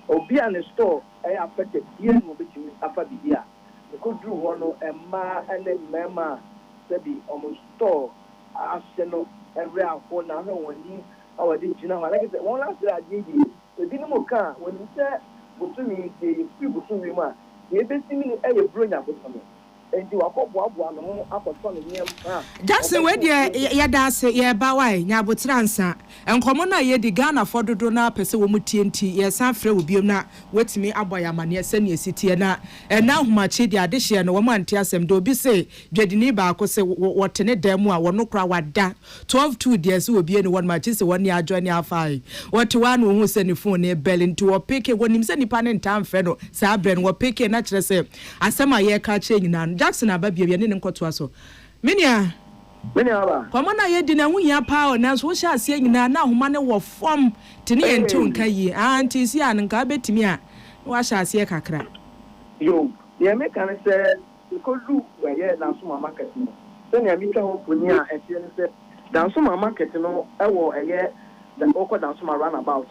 Speaker 5: Or be on the store, I affected the end of which is after the year. The good drew one and ma and then Mama said the almost store. Arsenal every hour now when you our did you know like I said one last day I did the didn't car when you said to me the people to me man you be seeing a brain up with me and you are no up on the
Speaker 2: Jackson we dey ya dance ya ba wai nya botransa enkomo na ye di Ghana fododo na pese wo mutienti ye san frɛ wo biom na wetimi aboya mane se ne sitie na na homachi di adehye no wo mante asem do bi se dwadini ba ko se wotene dam a wono kra wada 12-2 de se wo bie ne won machi se woni adwo ne afai wote wa no hu se ne phone ne bell nti wo peke wonim se nipa ne ntam frɛ no sa abrɛ no wo peke na kyerɛ se asem a ye ka kye nyina Jackson ababia ne nkoto aso Minia
Speaker 5: ba
Speaker 2: komo na ye di na hunya pa o na so hya ase nyina na homa ne wo fom te ne entu nka yi anti si an nka betimi a wa hya ase kakra
Speaker 5: Yo, the American said, you could do where you're Dansuma market. Then I meet her Punia and she said, Dansuma market, I will a year the Oko Dansuma runabout.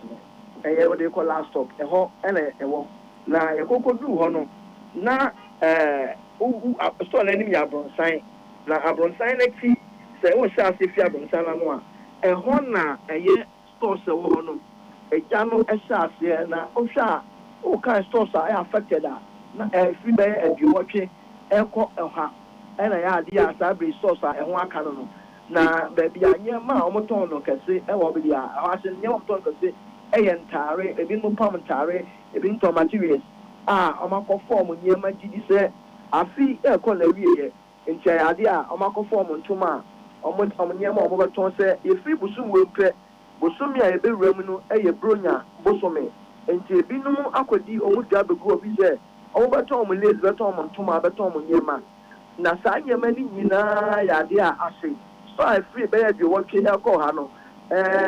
Speaker 5: A year what they call last stop, a hole and a walk. Now, a cocoa do honor. Now, stole enemy Abron sign. Now, Abron sign like tea, say, oh, shall see Fiabron Salanoa. A honor, a year stores a woman. A jano, a shall see, now, oh, shall. Oh, kind of stores are affected. If you may be watching, echo a ha, and I had the Sabri stores and one canon. Now, baby, I near my omoton can say, I will be a house in your tongue can say, a entire, a bit more commentary, a bit of materials. I'm a conform near my GD say, I feel a colleria in Chayadia, I'm a conform on Tuma, almost on near my overton say, if we will soon will pay, Bosumia, a bit remino, a brunya, Bosome. Nti binum akodi omu dabe go bi je o beto omu le beto omu ntuma beto omu nyema na sa nyema ni nyina ya de a ase so I free be ya bi wo twe ya ko ha no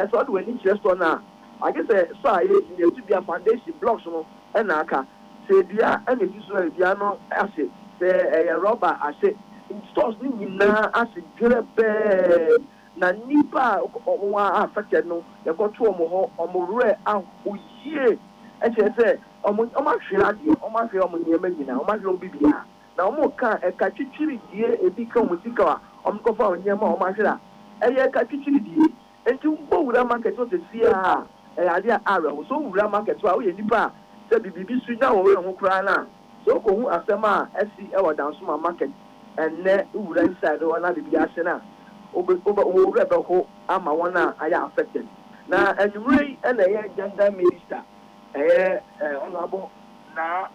Speaker 5: so do any restaurant na I guess so I you to be a foundation blocks no e na aka se bia e na bi so bia no ase se rubber ase stores ni nyina ase grebe na nipa wa affected no ya go to omu ho omu re a oye say omo hwera de omo hwera omo nyema nyina omo hwera bibia na omo ka e ka twitwiri die e bi ka omo sika wa omo ko fa nyema omo hwera e ye ka twitwiri die enti wo wura market o se sia e ade ara so wura market wa wo ye nipa se bibibi su na wo ho kura na so ko hu asema esi e wo Dansuma market enne wura inside wo na bibia se na wo wura be ho ama wona aya affected na anyway e na ye gender minister honorable na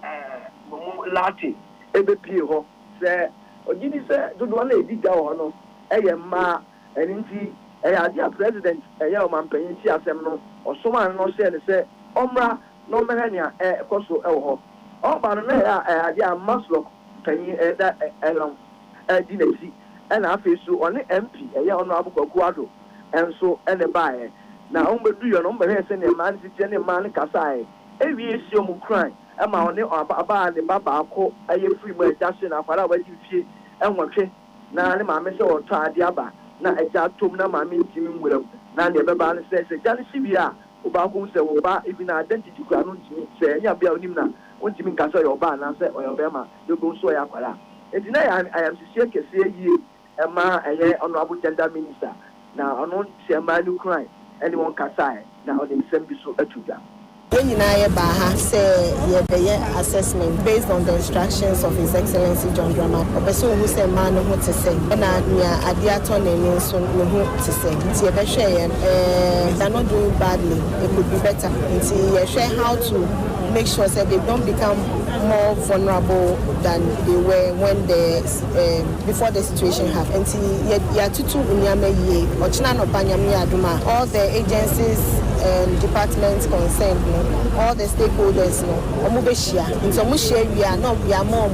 Speaker 5: lati ebe pie ho se ogidi se dodo na ediga ho no ma eninti ade president o mampanyin ti asem no osoma no se ne se omra no merania koso ho o ba no na ade amaslo panyin da elon dinesi na afesu oni MP honorable Kwakuado enso ene baaye na ombedu yo no mbere se ne man ti ne man kasai ewie si omu kran ama one aba ne baba akọ aye free mo eja na afara wa fie enwotwe na ne maame se o twa ade aba na eja tom na maame ntimi nwuram na ne beba ne se ja ne sibia oba ko se wo ba ibi na identity kwa no ntimi se nya bia onim na ontimi nkasa yo ba na se oyo ma dogo so ya kwara enti na I am sisie kese yie ema eye honorable gender minister na ono se ma nu kran anyone kasai na o dem sembi so atuga.
Speaker 10: When you say assessment based on the instructions of His Excellency John Drama, a person who said man who to say, and I diaton and so who to say, they're not doing badly, it could be better. And see, share how to make sure that they don't become more vulnerable than they were when before the situation happened. And see, all the agencies and departments concerned, all the stakeholders, in some share we are not more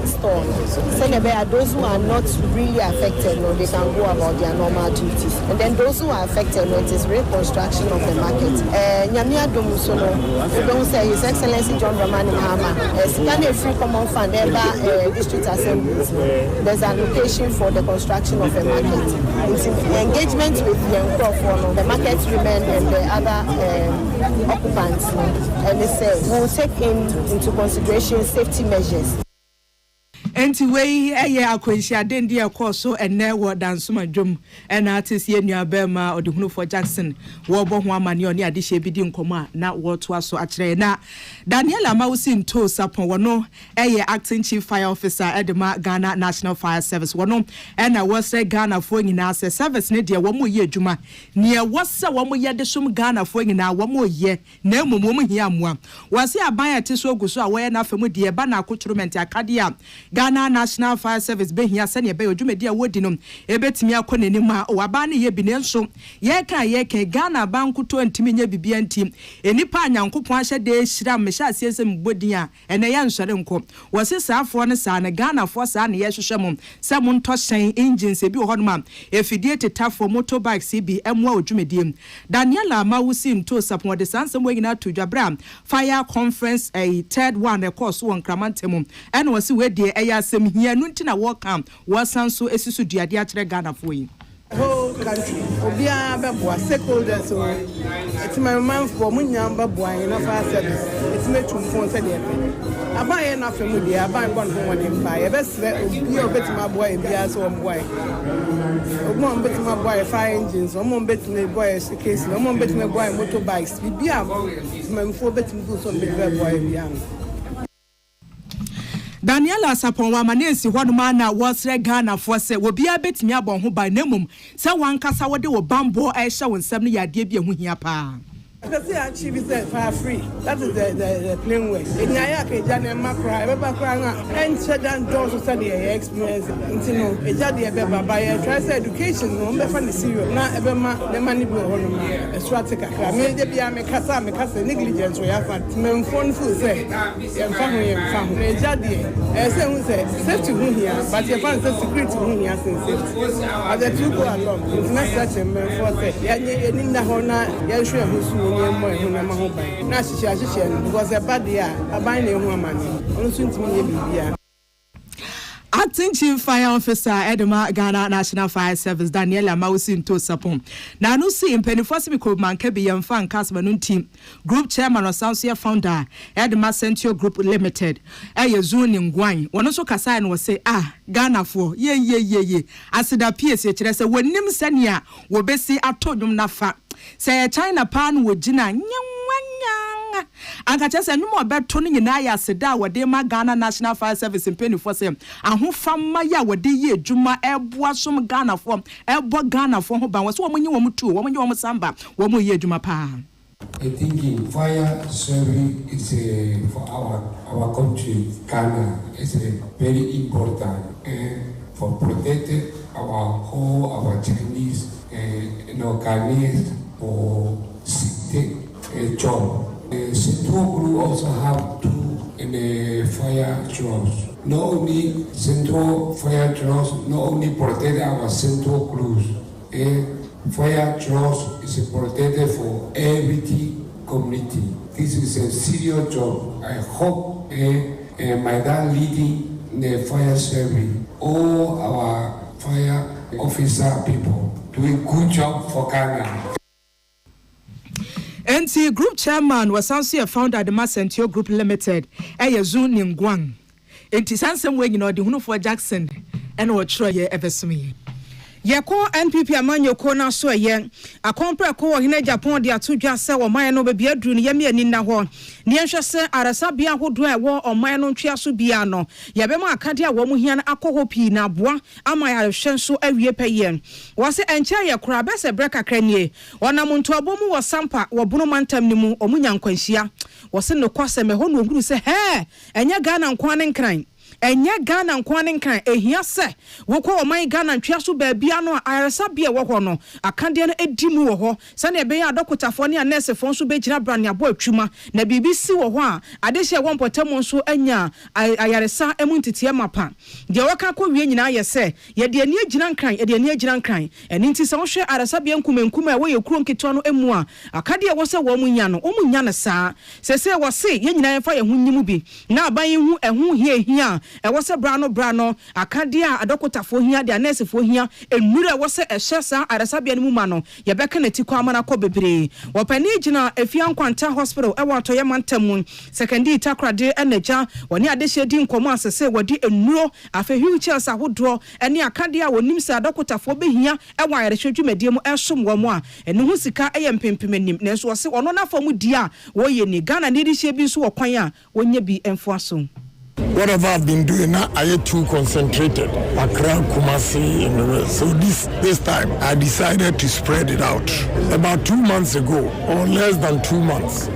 Speaker 10: store. So those who are not really affected, they can go about their normal duties. And then those who are affected, it is reconstruction of the market. We don't say His Excellency John Dramani Mahama, scan a free common fund district assemblies. There's an allocation for the construction of the market. It's engagement with the market women and the other occupants, and they say we'll take into consideration safety measures.
Speaker 2: Anyway, akwensia den dia koso ene wo Dansuma dwom ena artist ye nua bema odehunu for Jackson wo bo ho amane oni adehye bi di nkomo na wo to aso akere na Daniel Amawusi nto sapon wono acting chief fire officer edema Ghana National Fire Service wono ena wo se Ghana fo nyina se service ne de wo mo ye adwuma ne wo se wo mo ye de som Ghana fo nyina wo mo ye na emom hia moa wo se aban ate so oguso a wo ye na afemu de ba na akotro akade a Ghana National Fire Service behia sene be odwumedi a wodi no ebetimi akọ n'anim a waba ne ye bi ne nso ye ka Ghana banku to ntimi nya bibia ntim enipa anyankopon ahye de hyira mmehya asiesem bodin a ene ye nsore nko wose saafo ne saa ne Ghana fo saa ne ye hwehwe mum se mun to hyen engines ebi ho no ma efidie tetafo motorbikes bi emwa odwumedi Daniela Mawusi nto sapon de sansem wanyina to dwabra fire conference a third one course won Kramantemum and was we de ayasem hia no ntina wo kam wasan so esisu duade a kire Ghana fo yi
Speaker 14: whole country obia beboa stakeholders so it's my man for munyam beboa in fire service it's me to phone say dey abaye na femu dey abaye bon ho won dem pa ye besre obi obetima boa e bia so omboa omo obetima boa fire engines omo obetima boa case omo obetima boa motorbikes bibia memfo obetima so beboa e bia
Speaker 2: Daniela Saponwa manensi hwaduma na wasre Ghana for se obia betimi abon ho ba namum se wankasa wode wo bambo a ehye wonsam ne yade bia hu hia pa
Speaker 14: because they achieve is fire free. That is the plain way. In Yayaka, Jana Macra, Baba Kranga, and Shadan Doors study experience. You know, a Jadi Baba by a tries education, no, Befan the serial, not Ebema, the money will hold a strategic. Maybe be a Mekasa, Mekasa negligence, we have men phone food say, and family and family. A Jadi, as I would say, safety room here, but your fans are security room here since safety. As the two go along, it's not such a man for say, Yaninda Hona, Yashua, who's na shishia because a bad year abine woman on
Speaker 2: Acting Chief Fire Officer Edema Ghana National Fire Service Daniela Mawusi nto sapon na no si mpenifo mi ko manka bi yemfa nkasma no team group chairman of South founder Edema Central Group Limited Zuni Ngwan wono so kasa no say Ghana for ye asida PS kire se wonim sania wo besi atodum nafa say China pan wo gina nyawanya anka chese nwum obeto no nyina ya asida wode ma Ghana National Fire Service mpenifo se ahofama ya wode ye adwuma eboa som Ghana for ebo Ghana for ho ba wo so wo nyi wo mutu wo nyi wo samba wo mo ye adwuma pa
Speaker 15: I think fire service is for our country Ghana is very important for protecting our Chinese Ghanaians for safety job. Central Group also have two in the fire drills. Not only central fire drills, not only protect our central crews. Fire drills is protected for every community. This is a serious job. I hope my dad leading the fire service, all our fire officer people doing good job for Ghana.
Speaker 2: NT Group Chairman was also founder of the Masentio Group Limited, Zuni Ngwan. NT Sansem way, the Hunu for Jackson, and what Troy Eversme.
Speaker 11: Yeko NPP amanyo kona so ye akompre ko hene Japan de atodwa se wo man no be biaduru ne yeme ani na ho ne nhwe se arasa bia hodo e wo oman no ntwea so bia no ye be ma akade a wo mu hia na akoho pi na boa ama ya hwe so awie paye wo se enche ye kura be se breka kranie wona muntu abomu wo sampa wo bunu mantam ni mu omunya nkwanhia wo se no kwase me ho no ohuru se he enya Ghana nkwan ne nkran enye Ghana nkwan kan ehia se wokọ oman Ghana ntwa so baabia no aresa bia wo ho no akande no edimu wo ho se na ebe ya adokotafo ne nurse fo so be gina brane abo atwuma na BBC wo ho a adehye wo mpotamu so anya ayaresa emu ntete mapa de woka ko wie nyina ye se ye de ani agina nkran eni nti se wo hwe aresa bia nkumenkum a wo ye kuro nketo no emu a akade wo se wo mu nya no wo mu nya na saa se wo se ye nyina ye fa ye hu nyimu bi na aban ye hu ehu hia wose brano akade a adokotafo hia de anesefo hia enura wose ehye aresabia mu ma no ye beka na ti kwa amana ko bebre wopani gina efia nkwanta hospital ewato ye mantamu secondary takrade enaja woni adehye di nkomo asese wodi enuro afa wheelchairs ahodro ene akade a wonim se adokotafo behia ewa ayerehwe dwumadie mu esom wo mu a ene hu sika eye mpempemenim nenso wose ono na fa mu di a wo ye ni Ghana ne dihye bi so wo kwan a wonye bi emfo aso.
Speaker 16: Whatever I've been doing now, I get too concentrated. Accra, Kumasi, and the rest. So this time, I decided to spread it out. About 2 months ago, or less than 2 months,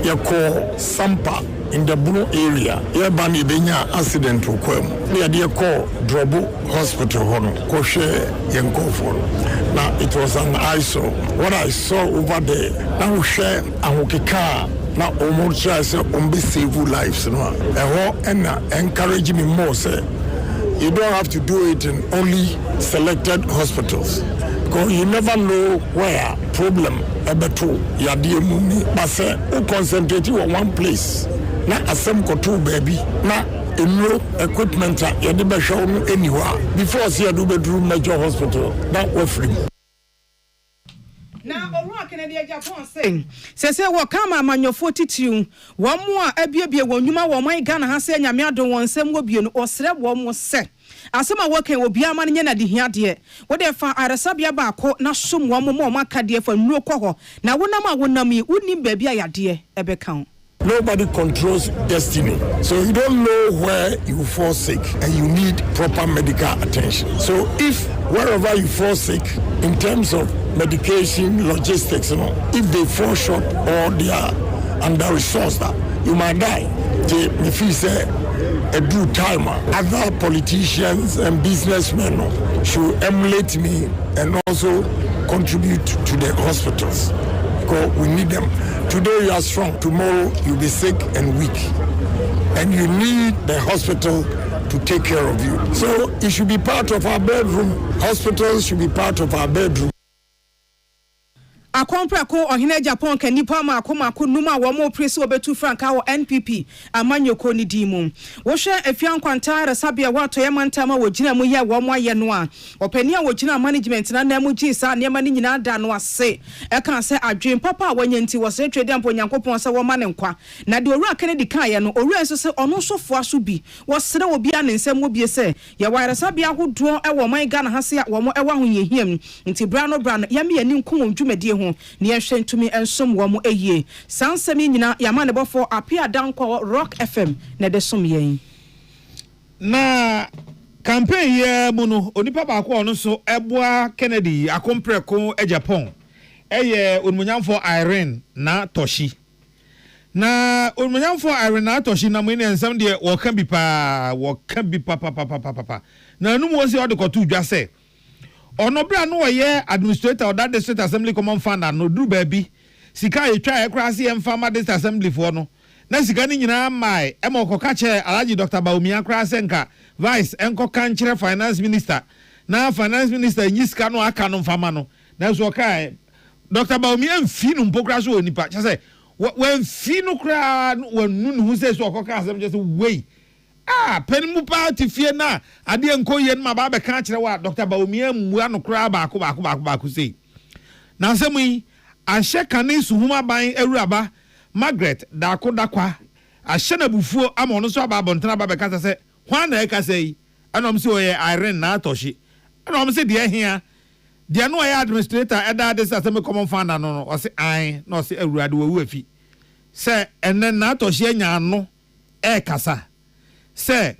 Speaker 16: you call Sampa in the Bruno area. Yabani Benya accident to Quem. Near dear call Drobo Hospital Hono, Koshe Yankofo. Now it was an ISO. What I saw over there, now share Ahokeka. Now almost try to save lives. And encourage me more, say. You don't have to do it in only selected hospitals because you never know where problem ebeto yadie muni but say who concentrate on one place na asem koto baby na enro equipment yade be show anywhere before see do bedroom major hospital that we free.
Speaker 11: Now, Oruwa Kennedy Japan saying, says, "What come a man your 42 1 more a baby when you ma my Ghana has said, Yamiado one same will be an or slab one more set. As some are working will be a man in the here, dear. What if I Sabia Bako, not some one more marker dear for no coho. Now, one number me wouldn't baby a dear, a becount.
Speaker 16: Nobody controls destiny. So you don't know where you fall sick and you need proper medical attention. So if wherever you fall sick, in terms of medication, logistics, if they fall short or they are under-resourced, you might die. If you say a due timer, other politicians and businessmen should emulate me and also contribute to the hospitals. Because we need them. Today you are strong, tomorrow you'll be sick and weak. And you need the hospital to take care of you. So it should be part of our bedroom. Hospitals should be part of our bedroom.
Speaker 11: Akomprako ohine Japan kan nipa ma akoma numa wo mo presi obetu franka wo NPP amanyoko ni dimu wo hwe afian kwanta resabia wato yamantama wo gina mu ye wo mo aye no a opani a wo gina management na na mu gi sa ne ma ni nyina da no ase e kan se adwen papa wanya nti wo se twede ampo nyankopon se wo ma ne nkwa na de Owura Kennedy kan ye no Owura nso se ono sofo aso bi wo sere wo bia ne nsem wo bie se ye wa resabia hodo e wo man Ghana hase a wo mo e wa ho yehiam nti brano ya me yani nko wo dwumade ho ni ehwe ntumi ensom wo mo eyie sansem nyina yama ne bofo apia danko Rock FM na de som yen
Speaker 1: na campaign ye mu no onipa ba ko ono so eboa Kennedy akompreko Japan eye onmunyamfo Irene na Toshi na onmunyamfo Irene na Toshi na mo ne ensam de wo kan bi pa na nu mo se odekotu dwa se ono bra no ye administrator of that district assembly common fund no duru baby sika etwa e kra se emfama district assembly for no na sika ni nyina mai e ma okoka che Alhaji Dr. Baumia kra se nka vice enko kan kire finance minister na finance minister nyi sika no aka no mfama no na so kai Dr. Baumia mfi no mpokra so onipa che se wen fi no kra wonu no se so okoka asem je se wei penimu party fie na ade enko ye ma ba be kan kire wa Dr. Baumia mua no kra baako sei na nsemu yi ahye kane suhuma ban awuraba Margaret dakwa ahye na bufuo ama no so aba bontena ba be kasa se hwan na e kasa yi anom se oye Irene na Toshi anom se de hia de no ya administrator eda de asem common fund no o se an no se awurade wo afi se enen na Toshi anya no e kasa se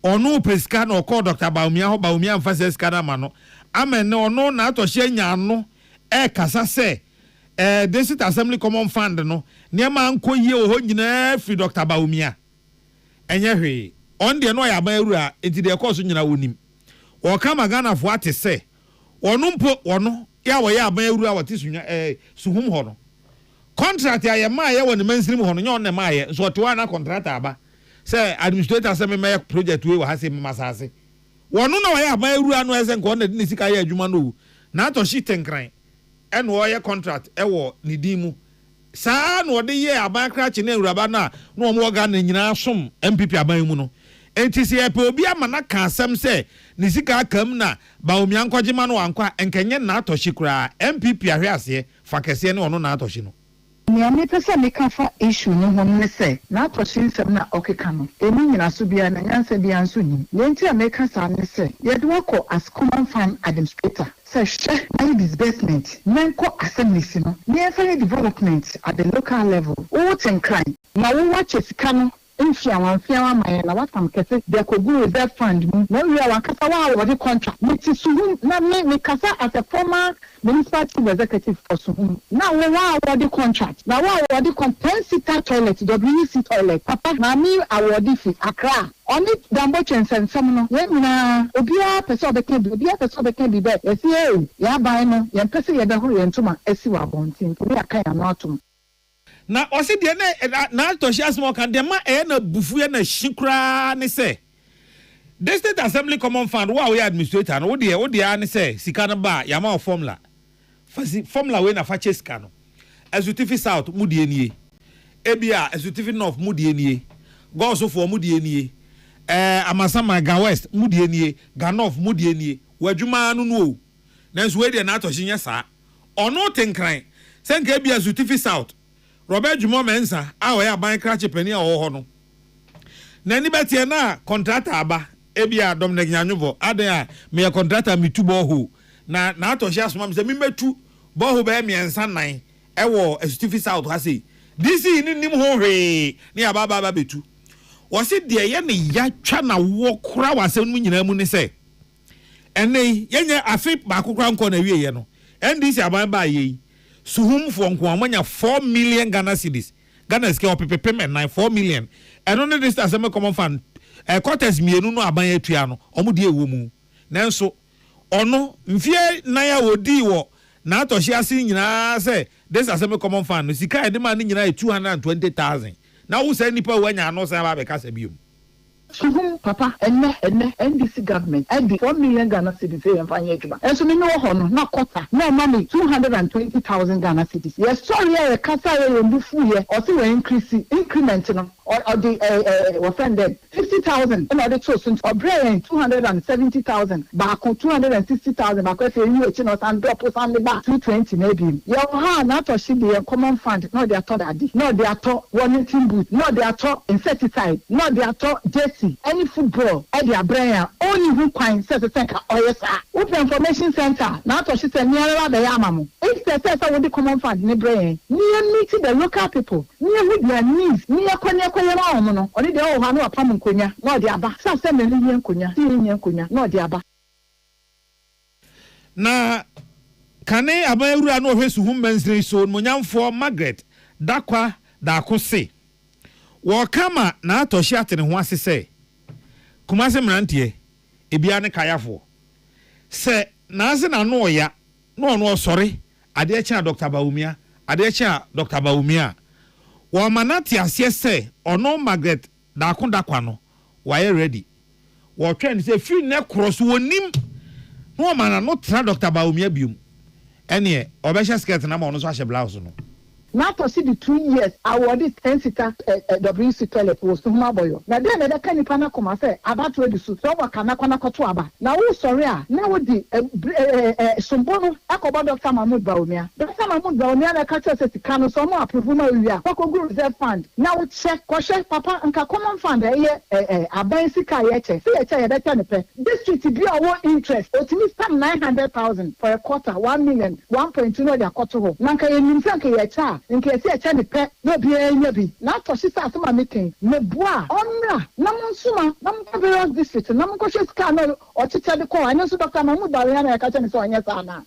Speaker 1: ono peska no call Dr. Baumia mfase skana ma no amen no ono na Toshi anya no e kasa se district assembly common fund no niema anko yie o ho nyina free Dr. Baumia enye hwe on de no ya ba awura enti de course nyina wonim o kama Ghana fo ate se ono mpo ono ya wo ya ba awura wote suhum ho no contract ya ma ya woni mansirim ho no nya on na ma ya so to na contract aba say administrator say me project we wa hase masase wono na ya ba awura no ese nko na de sika ya adwuma no na Toshi tenkran eno wo ye contract e wo ni dimu saa no de ye aban krache na awuraba na no mo ga na nyina som MPP aban mu no enti se epe obi ama na ka asem se ni sika akam na Baumia nkogema no ankwa enkenye na Toshi kura MPP ahwe ase fakese ne ono na Toshi no
Speaker 17: Niame pesa mekafa issue no hom ne se na Toshi nsem na okeka no eni nyina so bia na nyansa bia nso ni nti ameka sa ne se ye de wako as common fund administrator se hwe na disbursement menko assembly no near development at the local level all ten crime na wo watch sika no Infiawan my na what am kese there could go reserve fund. No we are kasa wa the contract. Which is Suhum na me kasa as a former municipal chief executive for Suhum. Now we wa the contract. Now wa the 10-seater toilet, WC toilet. Papa na me award fi Accra. On it dambo chensen some no. Na obia person be can be there. Yes ya buy no. Ya person ya da ho ya ntuma esi wa bontin. We aka ya no atum.
Speaker 1: Na osi de na to share small kan de ma na bufu na shikra ne say the state assembly common fund wa we administrator no wo de ne say sika no ba ya ma formula formula we na fa che sika no executive south mu de nie ebia executive north mu de nie go so for mu de nie amasama ga west mu de nie ga north mu de nie wadwuma no no na so we de na to shinya sa ono tenkran senka ebia executive south Robert Jumo Mensa we aban krache pani a wo ho no na ni betie na contractor aba ebia Dominic Nyanyovo aden a me contractor me tu boho na ato hia soma me se me metu boho be me ensa nan wo executive south ha sei DC ni nim ho hwe ni aba betu wo se de ye ne ya twa na wo kura wasem mu nyina mu ni se ene yenye afi ba kokra nko na wie ye no NDC aban ba ye Suhum for Nkwamanya 4 million Ghana cedis. Ghana is payment 4 million. And only this assembly common fund. Quarters mienu no aban etua no. Omu die wo mu. Nanso ono mfie na ya wodi wo na atohye ase nyina say this assembly common fund sika ede ma nyina 220,000. Na wo say nipa wo anya no say ba be kasa biom.
Speaker 17: Suhum papa enne NDC government edi 4 million Ghana cedis e mfanye adwuma. Enso me no ho no na quarter na money 220,000 Ghana cedis. Yes sorry e kasa ye ndufu ye o se we increment no or the offended 50,000 and other chosen or brain 270,000 back 260,000 back if you no and drop some back 220 maybe your ha na to she be a common fund no they are daddy no they are to warranting boot no they are to insecticide no they are to jersey any football e their brain only who can say oyesa open information center na to she say near the yamamu if they say the common fund ne brain near meeting the local people near with their needs near kwenya ma no oni de o ha no apam nkonya na odi aba sa se me ni nkonya ti ni nkonya na odi aba
Speaker 1: na kane abayura no hwe Suhum mensri so monyamfo Margaret dakwa da akose wo kama na atohye atene ho ase se kumase mrantie ebia ne kayafo se na ase na no ya no osore ade echa Dr. Baumia ade echa Dr. Baumia wo manati ase se ono Margaret da akondakwa no waye ready wo twen se fi ne cross wonim no mana no tra Dr. Baumia bium ene obesha skirt na ma ono so ahye blouse no
Speaker 17: now to see the 2 years award 10-seater WC toilet was to Maboyo. Now then the can pana come say about ready so kana koto aba. Now we sorry now the sombono akoba Dr. Mahmoud Baumia. Dr. Mahmoud Baumia na catch us kanu so mo approve ma wi a ko go reserve fund. Now check kwhwe papa nka common fund aban sika ye che. See ye che ye beta ne pe. District bi our interest. Otimi spend 900,000 for a quarter 1 million 1.2 no dia koto ho. Nanka ye nimsa nke ye cha in case I tell the no be any be. Now to she start my meeting. Me bois, omra, namusuma, various districts, namukoshi scan or teacher the call. I know Dr. Mahmoud Baumia catch me so anyana.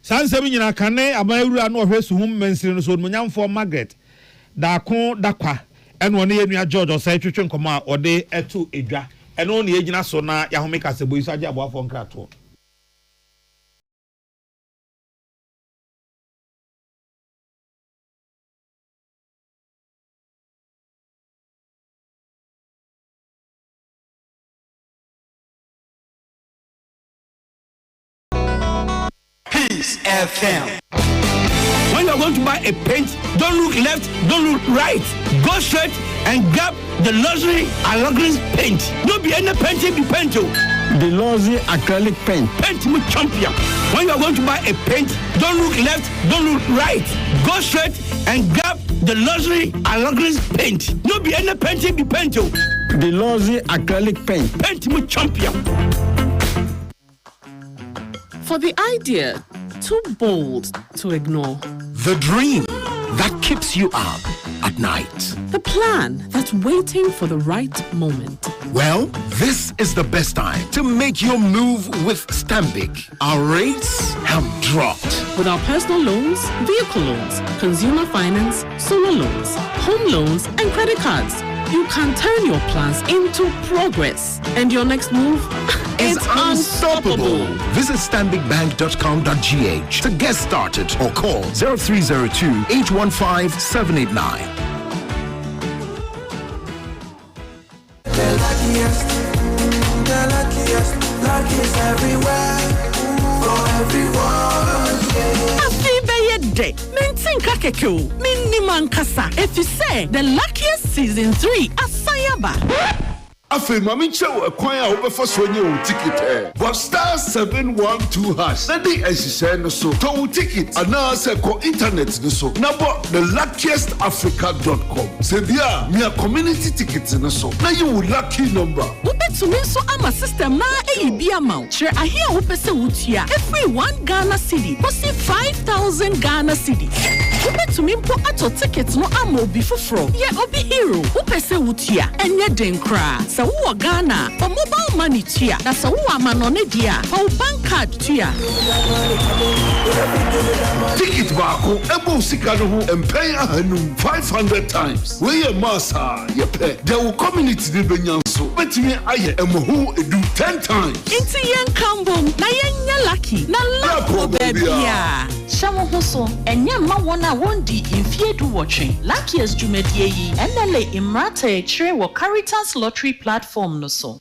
Speaker 1: San Semina Kane, Abayura no hwe Suhum mensri so monyamfo Margaret. Da kon dakwa eno ne yenua George osai twetwe nkoma ode etu edwa. Eno ne yegina so na yahomeka sebo iso age aboafo nkrato.
Speaker 7: FM. When you're going to buy a paint, don't look left, don't look right. Go straight and grab the luxury Alagris paint. Don't be any paint, be paint.
Speaker 8: The luxury acrylic paint.
Speaker 7: Paint me champion. When you're going to buy a paint, don't look left, don't look right. Go straight and grab the luxury Alagris paint. Don't be any paint, be paint.
Speaker 8: The luxury acrylic paint.
Speaker 7: Paint me champion.
Speaker 18: For the idea too bold to ignore.
Speaker 19: The dream
Speaker 18: that keeps you up at night.
Speaker 19: The plan that's waiting for the right moment.
Speaker 18: Well, this is the best time to make your move with Stanbic. Our rates have dropped.
Speaker 19: With our personal loans, vehicle loans, consumer finance, solar loans, home loans, and credit cards, you can turn your plans into progress. And your next move is unstoppable.
Speaker 18: Visit stanbicbank.com.gh to get started or call 0302-815-789.
Speaker 20: The luckiest everywhere, for everyone.
Speaker 19: Day, Mentinka Keko, Miniman Kasa, if you say the luckiest season 3 Asayaba.
Speaker 21: Afe mami chew a kwanya obefa so nye o ticket but star 712 hash na dey ehihye no so to ticket ana se ko internet no so na bo theluckiestafrica.com se bia me community ticket no so na you lucky number
Speaker 19: ubetumi so ama system na eyi amount share ahia wo pese wutia every 1 Ghana cedi posi 5,000 Ghana cedi ubetumi mpo ato ticket no ama obi foforo ye obi hero wo pese wutia enye den kra sa wo Ghana for mobile money tia na sa wo amanone dia for bank card tia
Speaker 21: ticket baako ebo sika no ho empay ahanum 500 times we ye massa ye pe there will community de benyanso betimi aye emohu edu 10 times
Speaker 19: inti yen kambom na yen lucky na lapo bebia shawo hoso enye ma wona wondi infiedu watching luckiest jumedie yi enele imrata chire wo Caritas lottery platform no so.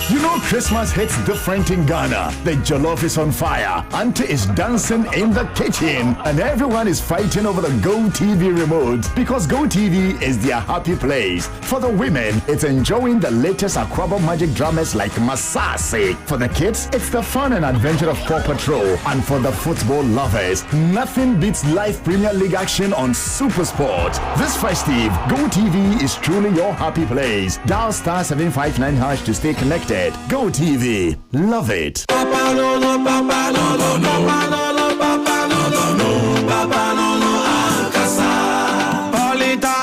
Speaker 22: You know Christmas hits different in Ghana. The jollof is on fire, auntie is dancing in the kitchen, and everyone is fighting over the Go TV remote because Go TV is their happy place. For the women, it's enjoying the latest Aquaba magic dramas like Masasi. For the kids, it's the fun and adventure of Paw Patrol. And for the football lovers, nothing beats live Premier League action on Super Sport. This festive, Go TV is truly your happy place. Dial star 759 hash to stay connected. Go TV. Love it.
Speaker 20: Papa no no, papa no no, papa no no, papa no no, papa no no, Ankasa. Polita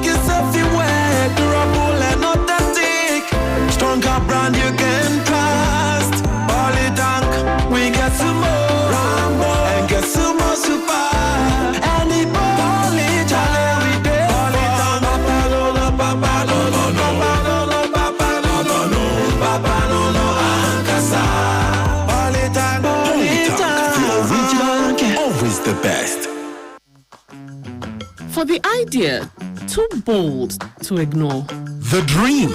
Speaker 20: is everywhere, durable and authentic. Stronger brand you can trust. Polita, we get some more Rambo and get some more super. Any Polita, we did. Polita, papa no no, papa no no, papa no no, papa no no, papa no no, Ankasa.
Speaker 18: Always the best.
Speaker 19: For the idea too bold to ignore.
Speaker 18: The dream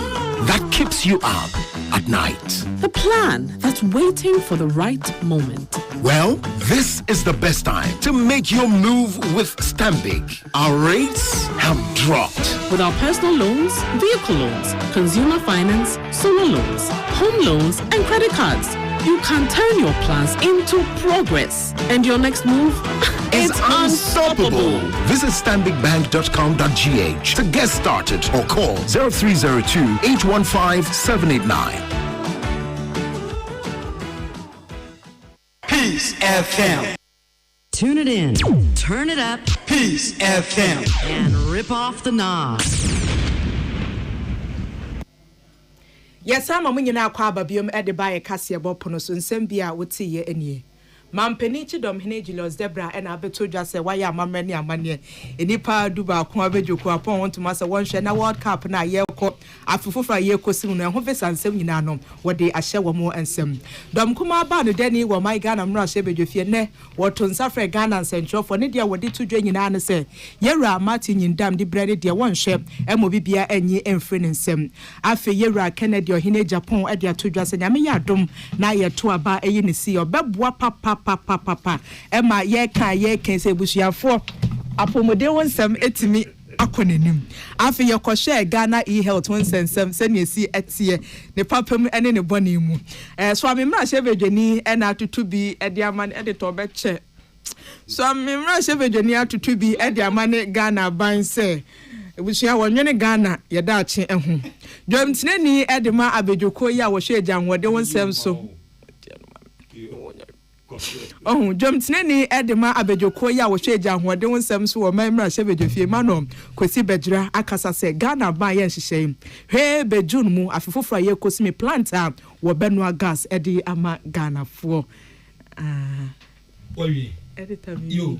Speaker 18: that keeps you up at night.
Speaker 19: The plan that's waiting for the right moment.
Speaker 18: Well, this is the best time to make your move with Stanbic. Our rates have dropped.
Speaker 19: With our personal loans, vehicle loans, consumer finance, solar loans, home loans, and credit cards, you can turn your plans into progress. And your next move is unstoppable.
Speaker 18: Visit stanbicbank.com.gh to get started or call 0302-815-789.
Speaker 20: Peace FM.
Speaker 23: Tune it in, turn it up,
Speaker 20: Peace FM,
Speaker 23: and rip off the knob.
Speaker 2: Yes, I'm a nyina akwa ababiom e de bae kase bopono so nsem bia wote ye anie. Mampeni chidom hene Julius Debra and abeto dwa se waya amamani amane enipa duba ko abedwoko apon wontuma se wonhwe na World Cup na ye ko afufufra ye kosim no ho vesa nsem nyina no wode ahye wo mo ensem dom kuma ba no dani wo my Ghana mra hye bedwofie ne woto nsafre Ghana nsentwofo ne dia wode tudwa nyina ne se yewra Martin nyindam de brede dia wonhwe emo bibia anyi emfre ne nsem afe yewra Kennedy ohine Japan e dia tudwa se nyame ya dom na ye to aba eyi ne si obeboa papa Emma ye can say busuafo apomode wonsam etimi akonenim afi ye kohwe Ghana e-health wonsensem se ne si etie ne papam ene ne bone mu so amemra hyevedwani ena atutu bi ede aman ede to beche so amemra hyevedwani atutu bi ede aman Ghana ban se ebusua wonwene Ghana ye da ache ehu dwamtinani ede ma abedwoko ya wo hwe agyanwode wonsem so Oh, Jom Tineni Edema Abejoko ya wo hweja hoɔden nsɛm so wɔ mamra hyɛ bedwofie manom kwesi bedra akasa sɛ Ghana ba yɛ nhyehyɛ he bejun mu afefofra yɛ kosimi plant a wɔ benua gas edi ama Ghana fo
Speaker 1: Oyi
Speaker 2: editor mi
Speaker 1: yo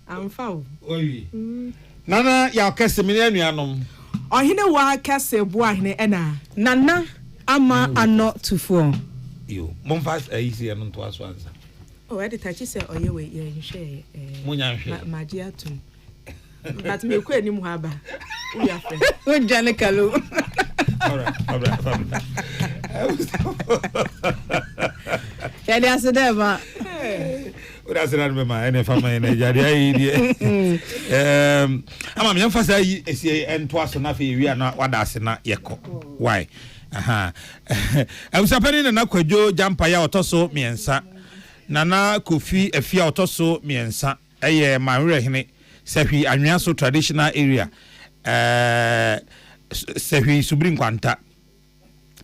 Speaker 2: amfa
Speaker 1: oyi nana ya kese me anuanom
Speaker 2: ɔhene wa kese bo ahene ɛna
Speaker 11: nana ama ano tufo
Speaker 1: yo momfas ayisi eno to aso ansa
Speaker 2: oh editor chi sɛ ɔyɛ we yɛ nhwɛ
Speaker 1: munya nhwɛ
Speaker 2: maji atum but me ko anim ha ba wo ya fɛ
Speaker 11: wo jane kalo
Speaker 1: all right
Speaker 11: ya dia se de ba
Speaker 1: ora sera no ma ene fama ene jari ayi die ama me mfasa ayi esi ento aso na fe wi ana wada ase na yekɔ why aha abusapani na nakwadwo jampa ya otoso miensa nana kofi afia otoso miensa eye manwere hene sehwi anweaso traditional area sehwi subrin kwanta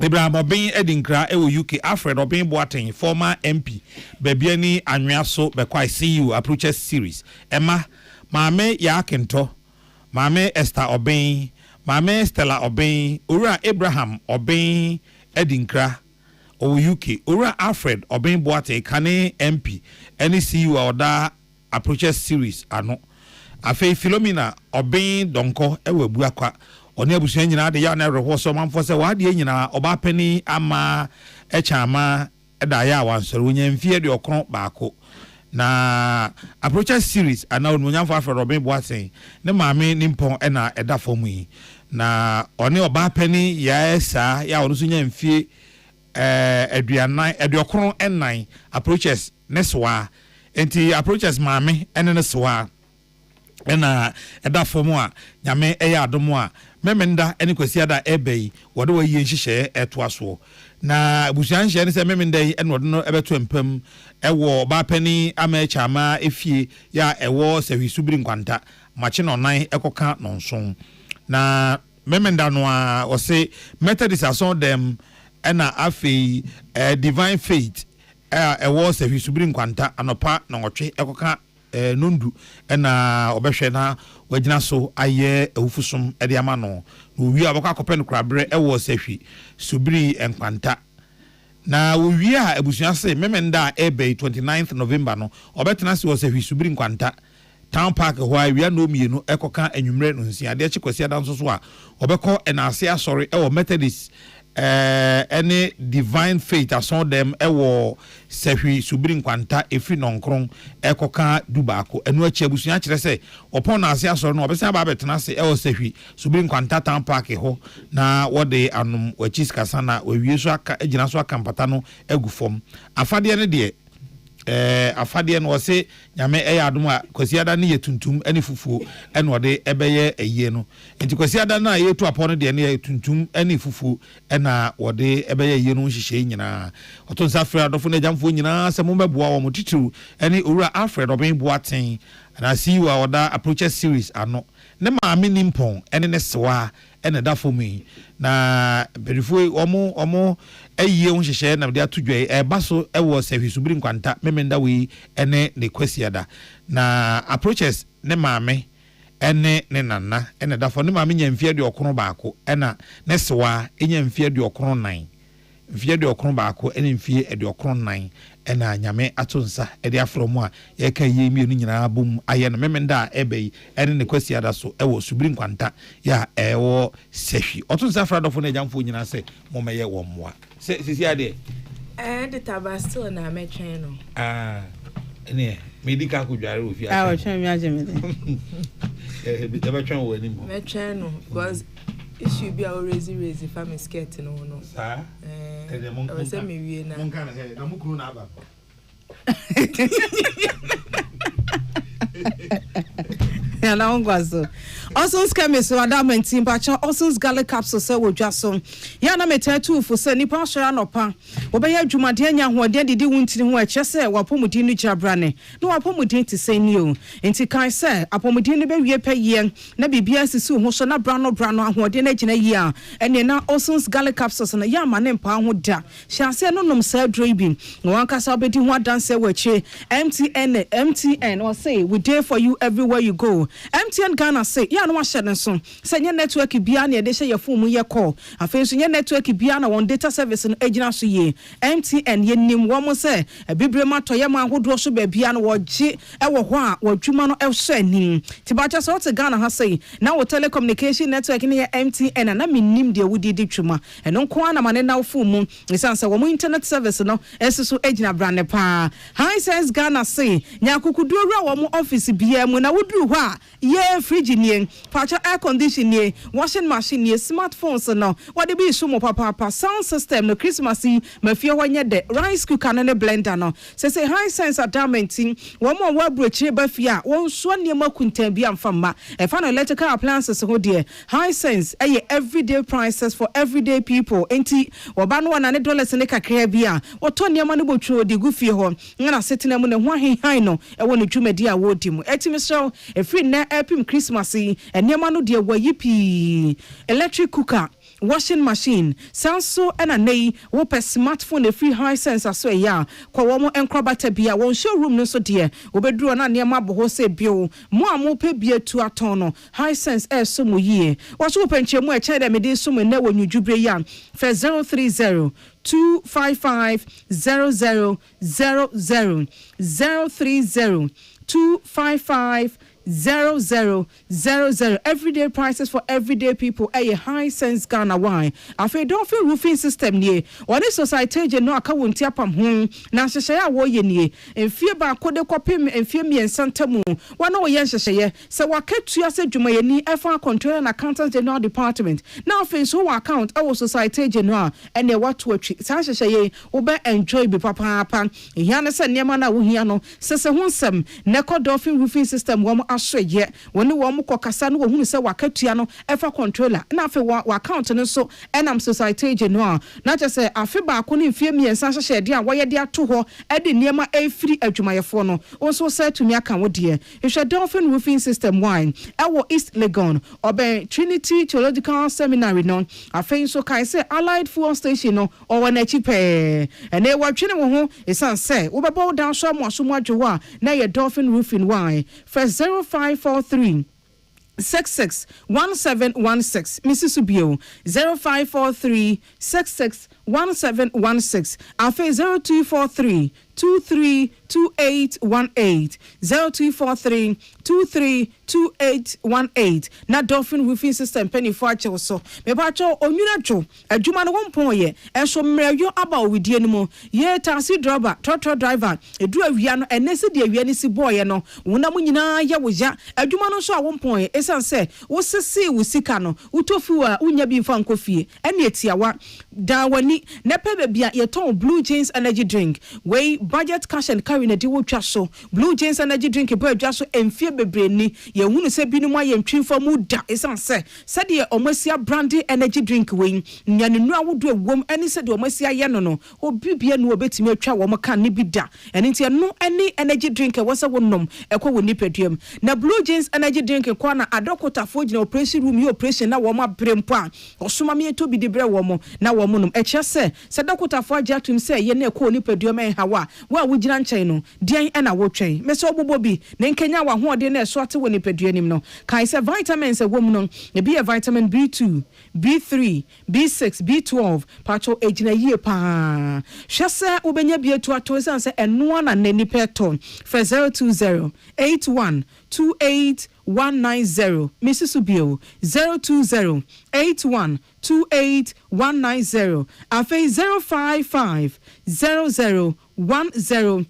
Speaker 1: Ibrahim Obin Edinkra ewo UK Alfred Obin Boateng former MP Bebiani Anweaso Bekwai CU approaches series Emma Mame Yakento Mame Esther Obin Mame Stella Obin Ura Abraham Obin Edinkra o UK Ura Alfred Obin Boateng Kane MP NCU Oda approaches series ano Afe Philomena Obin Donko ewo buakwa oni abusuan nyina de ya na reho so manfo se wa de nyina oba pani ama echama eda ya wansoro nya mfie de okron baako na approaches series ana ononyamfo afro Robin Boateng ne maame nimpon ena eda fomu yi na oni oba pani ya esa ya ono so nya mfie aduanan edokron enan approaches neswa enti approaches maame ene neswa ena eda fomu a nyame eya adomo a memenda eni kwesiada ebei wode wa yie nhyehyɛ eto aso na abusuan hye ne sɛ memenda yi ene wode no ebeto empam ewo ba pani ama chama efie ya ewo sehwi subiri nkwanta machi no nan ekoka no nson na memenda no a ose Methodist aso dem ena afi divine faith ewo sehwi subiri nkwanta anopa na nwotwe ekoka nondu ena obehwe na wagina so aye ewufusum ede ama no wi abakọ akọpẹ krabre ewo sehwi subiri enkwanta na wi a ebusuan se memenda ebe 29th November no obetena se wo sehwi subiri nkwanta town park ho a wi no mienu ekoka anwumre no nsia de chikwasi adan so a obekọ enase asori ewo Methodist any divine faith ason dem ewo sehwi subiri nkwanta efi nonkron ekoka dubaako enu achi abusuan kire se opon na ase asoro no obesa ba betena se ewo sehwi subiri nkwanta town park ho na wode anum wachi skasa na wawie so aka agina so aka mpata no agufom afade ne de afade no wose nyame eya adom a kwasiada ne yetuntum ane fufuo ene wode ebeye eyie no enti kwasiada na yetu apon no de ne yetuntum ane fufuo ena wode ebeye eyie no hyehyɛ nyina otonsa Alfred adofo na jamfo nyina se mo beboa wo motitiru ene owura Alfred Obin Boateng na CU a oda approaches series ano ne maame nimpon ene ne sewa ene da fomi na berifo omo eyie ho hyehyɛ na de atodwe baso ewo sehwi subiri nkwanta memenda we ene ne kwasiada na approaches ne maame ene ne nana ene da fo ne maame nya mfie de okron baako ena ne sewa enya mfie de okron nan mfie de okron baako ene mfie de okron nan ena nyame atonsa ede afromu a ye ka ye mienu nyina bom aye no memenda ebei ene ne kwasiada so ewo subiri nkwanta ya ewo sehwi otonsa afradofo na jamfo nyina se momeye wo moa se sisi ade
Speaker 2: the tabasto na metwen no
Speaker 1: ene medical ko dware ofia
Speaker 11: o twen mi aje me de
Speaker 1: be betwen wo ani mo
Speaker 2: metwen no because issue be always raise family skirt no
Speaker 1: sa ene mon
Speaker 2: ko se me wie na
Speaker 1: mon kana he na mukuru na aba
Speaker 11: ya na ongwaso Oson's chemist adamant team pacha Oson's garlic capsule se wo dwaso ya na metetu fu se nipa hwera nopa obeya adwumade anya hoden didi wuntini ho eche se wapomudin nu jabrane na wapomudin ti se ni o enti kan se apomudin ne be wie peye na bibia sisi ho so na brano ahoden na gina yi a ene na Oson's garlic capsules na ya ma ne mpa ho da hyase no nom sa adro bi na wankasa obedi ho adanse wache MTN or say we there for you everywhere you go. MTN Ghana say ya no ahye ne so say nye network bia na ye de hye ye phone mu ye call afen so nye network bia na won data service no agina so ye MTN ye nim wo mo say bibre ma to ye ma ahodo so ba bia na wo gye e wo ho a wadwuma no e hye anim tibacha so to Ghana ha say na wo telecommunication network ne ye MTN na minim de wudi di twuma eno nko ana mane na wo phone mu esanse wo mo internet service no esiso agina brand pa high sense Ghana say nyakukudu owura wo mo office bia mu na woduru ho a ye fridge nie pacha air condition nie washing machine nie smartphones no what dey be so mo papa sound system no Christmas mafie ho nye de rice cooker ne blender no say high sense adamenting wo mo wa brochire ba fie a won so niema kuntan bia mfamma e fa no electrical appliances ho de high sense everyday prices for everyday people enti wo ba no na ne dollars ne kakra bia wo to niema no botwo de gu fie ho na setina mu ne ho ahehan no e wo ne dwumadi a wo di mu etimi so e free na epim Christmas niema no de wa yipi electric cooker washing machine sanso ena nei wo pe smartphone free high sense aso ya kwa wo mo enkrobata bia won showroom no so de obeduro na niema boho se bio mo amo pe bia tu aton no high sense so mo yie wo so penche mu e che de me de so mo na wo nwudwubre ya fe 030 255 0000 030 255 0000 everyday prices for everyday people a high sense Ghana why afi don't feel roofing system nie one society je no aka wonti apam ho na hyehyɛ a wo ye nie enfie ba kode kopim enfie miensantamu wana wo ye hyehyɛ se wakatua se dwumayani efa control and accountant general department na afi so wa account our society je no a ene wato atwi sa hyehyɛ wo be enjoy bi papa ehia ne se niema na wo hia no se ho nsem ne kodofin roofing system wo ashoye woni wo mo kokasa no wo hunu se wakatua no efa controller na afi wa account no so enam society general na che se afi ba ko ne mfie miensa hyehyɛ de a wo ye de ato ho e de niema efiri adwumayefo no onso se tumi aka wo de ehwe dolphin roofing system wine ewo East Legon obe Trinity Theological Seminary no afi so kai se Allied Fuel Station no o wa na chi pe ene wo twene wo ho esan se wo beba wo dan so mo aso mo adwo a na ye dolphin roofing wine first 0543 661716 Mrs. Subio 0543 661716 afe 0243 232818 0243 232818 na dolphin roofing system penny for acho so me ba acho onwuna dwo adwuma no wompon ye enso mmeryo aba owidie no mu ye taxi driver trotro driver edu awia no enese de awia ni si boye no wona mu nyina ye woja adwuma no so a wompon ye esan se wo sisi wo sika no utofu a unya bi mfa nkofie ene etiawa da wani nepe bebia ye ton Blue Jeans energy drink we budget cash and carry na di wo twa so Blue Jeans energy drink e bo twa so emfie bebre ni ye hunu se binu ma ye ntwimfa mu da esan se de omasia brandy energy drink we nyane nu awodo ewom eni se de omasia ye no obibia nu obetimi atwa wo kan ne bi da eni ntia no eni energy drink e wose wonom ekwa wo nipaduam na Blue Jeans energy drink kwa na adokotafo gina operation room ye operation na wo ma brempo a osoma me to bi de bre wo mo na wo mo nom eche se dokotafo ajatum se ye na ekwa nipaduam en hawa wa wo gina nchen no dian e na wo twen me se obobo bi ne nkenya wa ho ode na eso ate wo nipaduanim no kai se vitamins e wo mu no e bi vitamin B2 B3 B6 B12 pacho ejina yie pa hwese obenya bi etu ato se eno na nani peton for 020 81 28190 Mrs. Subio 020 81 28190 afi 055 00 1000.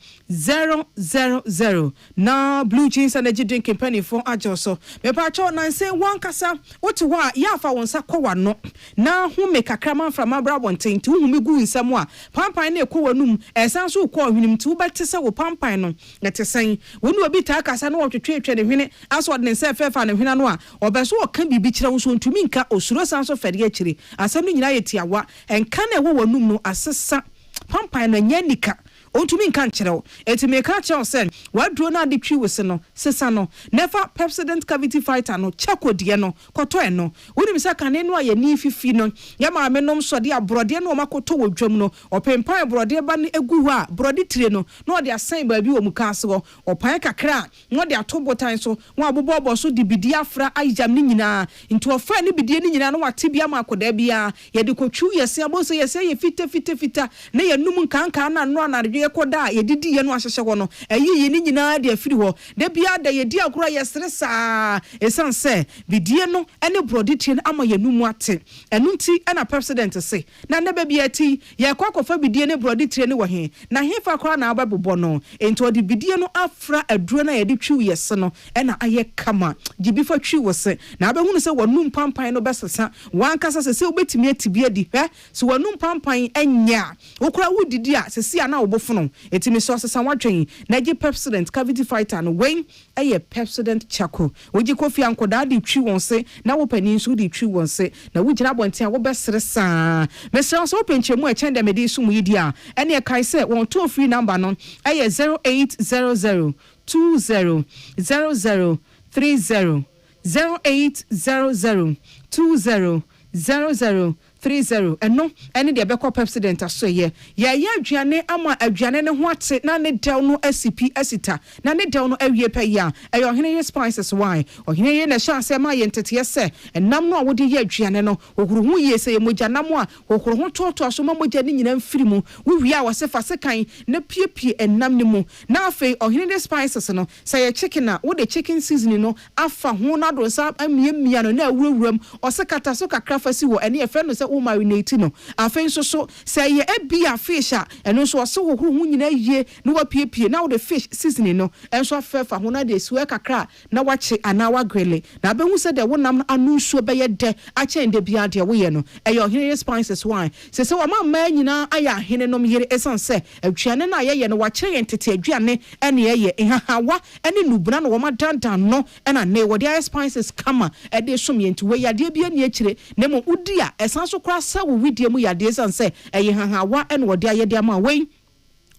Speaker 11: Now Blue Jeans Energy Drink Company for Ajoso. Me pacho na say one kasa what wa ya fa won sa kwa no. Na hu make a kraman from abra wonten to hu me gu nsam a pampan na ekọ wanum esan so kọ hwenim to bete se wo pampan no na te sen wonu obi ta kasa na wotwetwe ne hwene aso de nse fefa ne hwena no a obeso o kan bibi kire wo so ntumi nka osuro san so fede akire asem ni nyina yetiawa enka na ewo wanum no asesa pampan na nyanika ontumi nka nkyerɛw etime ka kyerɛw sɛ waduro na de twi wose no sesa no never pepsodent cavity fighter no chakodie no kɔtɔ no wonim sɛ kane no ayɛ ni fifi no ya ma menom sɔde abrɔde no makoto wodwam no ɔpempan brɔde ba no egu hɔ a brɔde tire no na ɔde asan baabi wɔ mu kaase hɔ ɔpan kakra na ɔde ato botan so na abobɔbɔ so de bidi afra ayam ne nyinaa nti ɔfa ne bidi ne nyinaa no wate bia ma akoda bia yɛde kɔtwu yɛse abɔso yɛse yɛ fita na yɛnum nkanka na no anadwe koda yedidi ye no ahyehye ho no ayiyi ni nyina de afiri ho de bia da yedi akura yesere saa esan se bidie no ene broditie ama yenumu ate enunti na president se na ne ba bia ti ye kwakofa bidie ne broditie ne wo he na hefa akura na ababobɔ no ento de bidie no afra aduro na yedi twi yese no na aye kama gibi fa twi wo se na abehunu se wonum pampan no besesa wankasa se obetimi atibia di hwe se wonum pampan enya okura wudidi a se sia na obofo no etimi so sesa wadwen na gi pepsodent cavity fighter no wen eye pepsodent chako wogi kofi ankoda de twi won se na wo pani so de twi won se na wogina bonten a wo besere saa mesra so penchemu e chende mede so mu yidi a ene e kai se won to free number no eye 0800 20 00 30 0800 20 00 30 eno ene de be ko pepsodent aso ye aduane ama aduane ne ho ate na ne dew no ACP asita na ne dew no awie pa ya eyo hene ye spices why ohene ye na sha ase ma ye ntete se enam no a wode ye aduane no ohuru hu ye se ye mogya nam a ohuru hu toto aso ma mogya ne nyina mfiri mu wi a wase fa se kan na piepie enam ne mu na afei ohene de spices no say ye chicken a wode chicken seasoning no afa ho na do sa amia no na awurawuram osekata so kakra fa si wo ene ye fe no se marinate no afen so say ye ebia fish a eno so so hohoro hu nyina yie na wapiepie na wo the fish seasoning no enso afefa ho na de suwe kakra na wache ana wa grille na abehu se de wonam anu nsuo be ye de ache nde bia de wo ye no eyo hene spices wine se wo ma nyina aya hene no yere esan se aduane na ye no wache ye ntete aduane ene ye ehahawa ene nubuna no wo ma dandan no ena ne wo de spices kama e de som ye nti we yade bia ni akire na mo udi a esan so sa wo widie mu yade san se eye hahawa ene wode ayede ama wen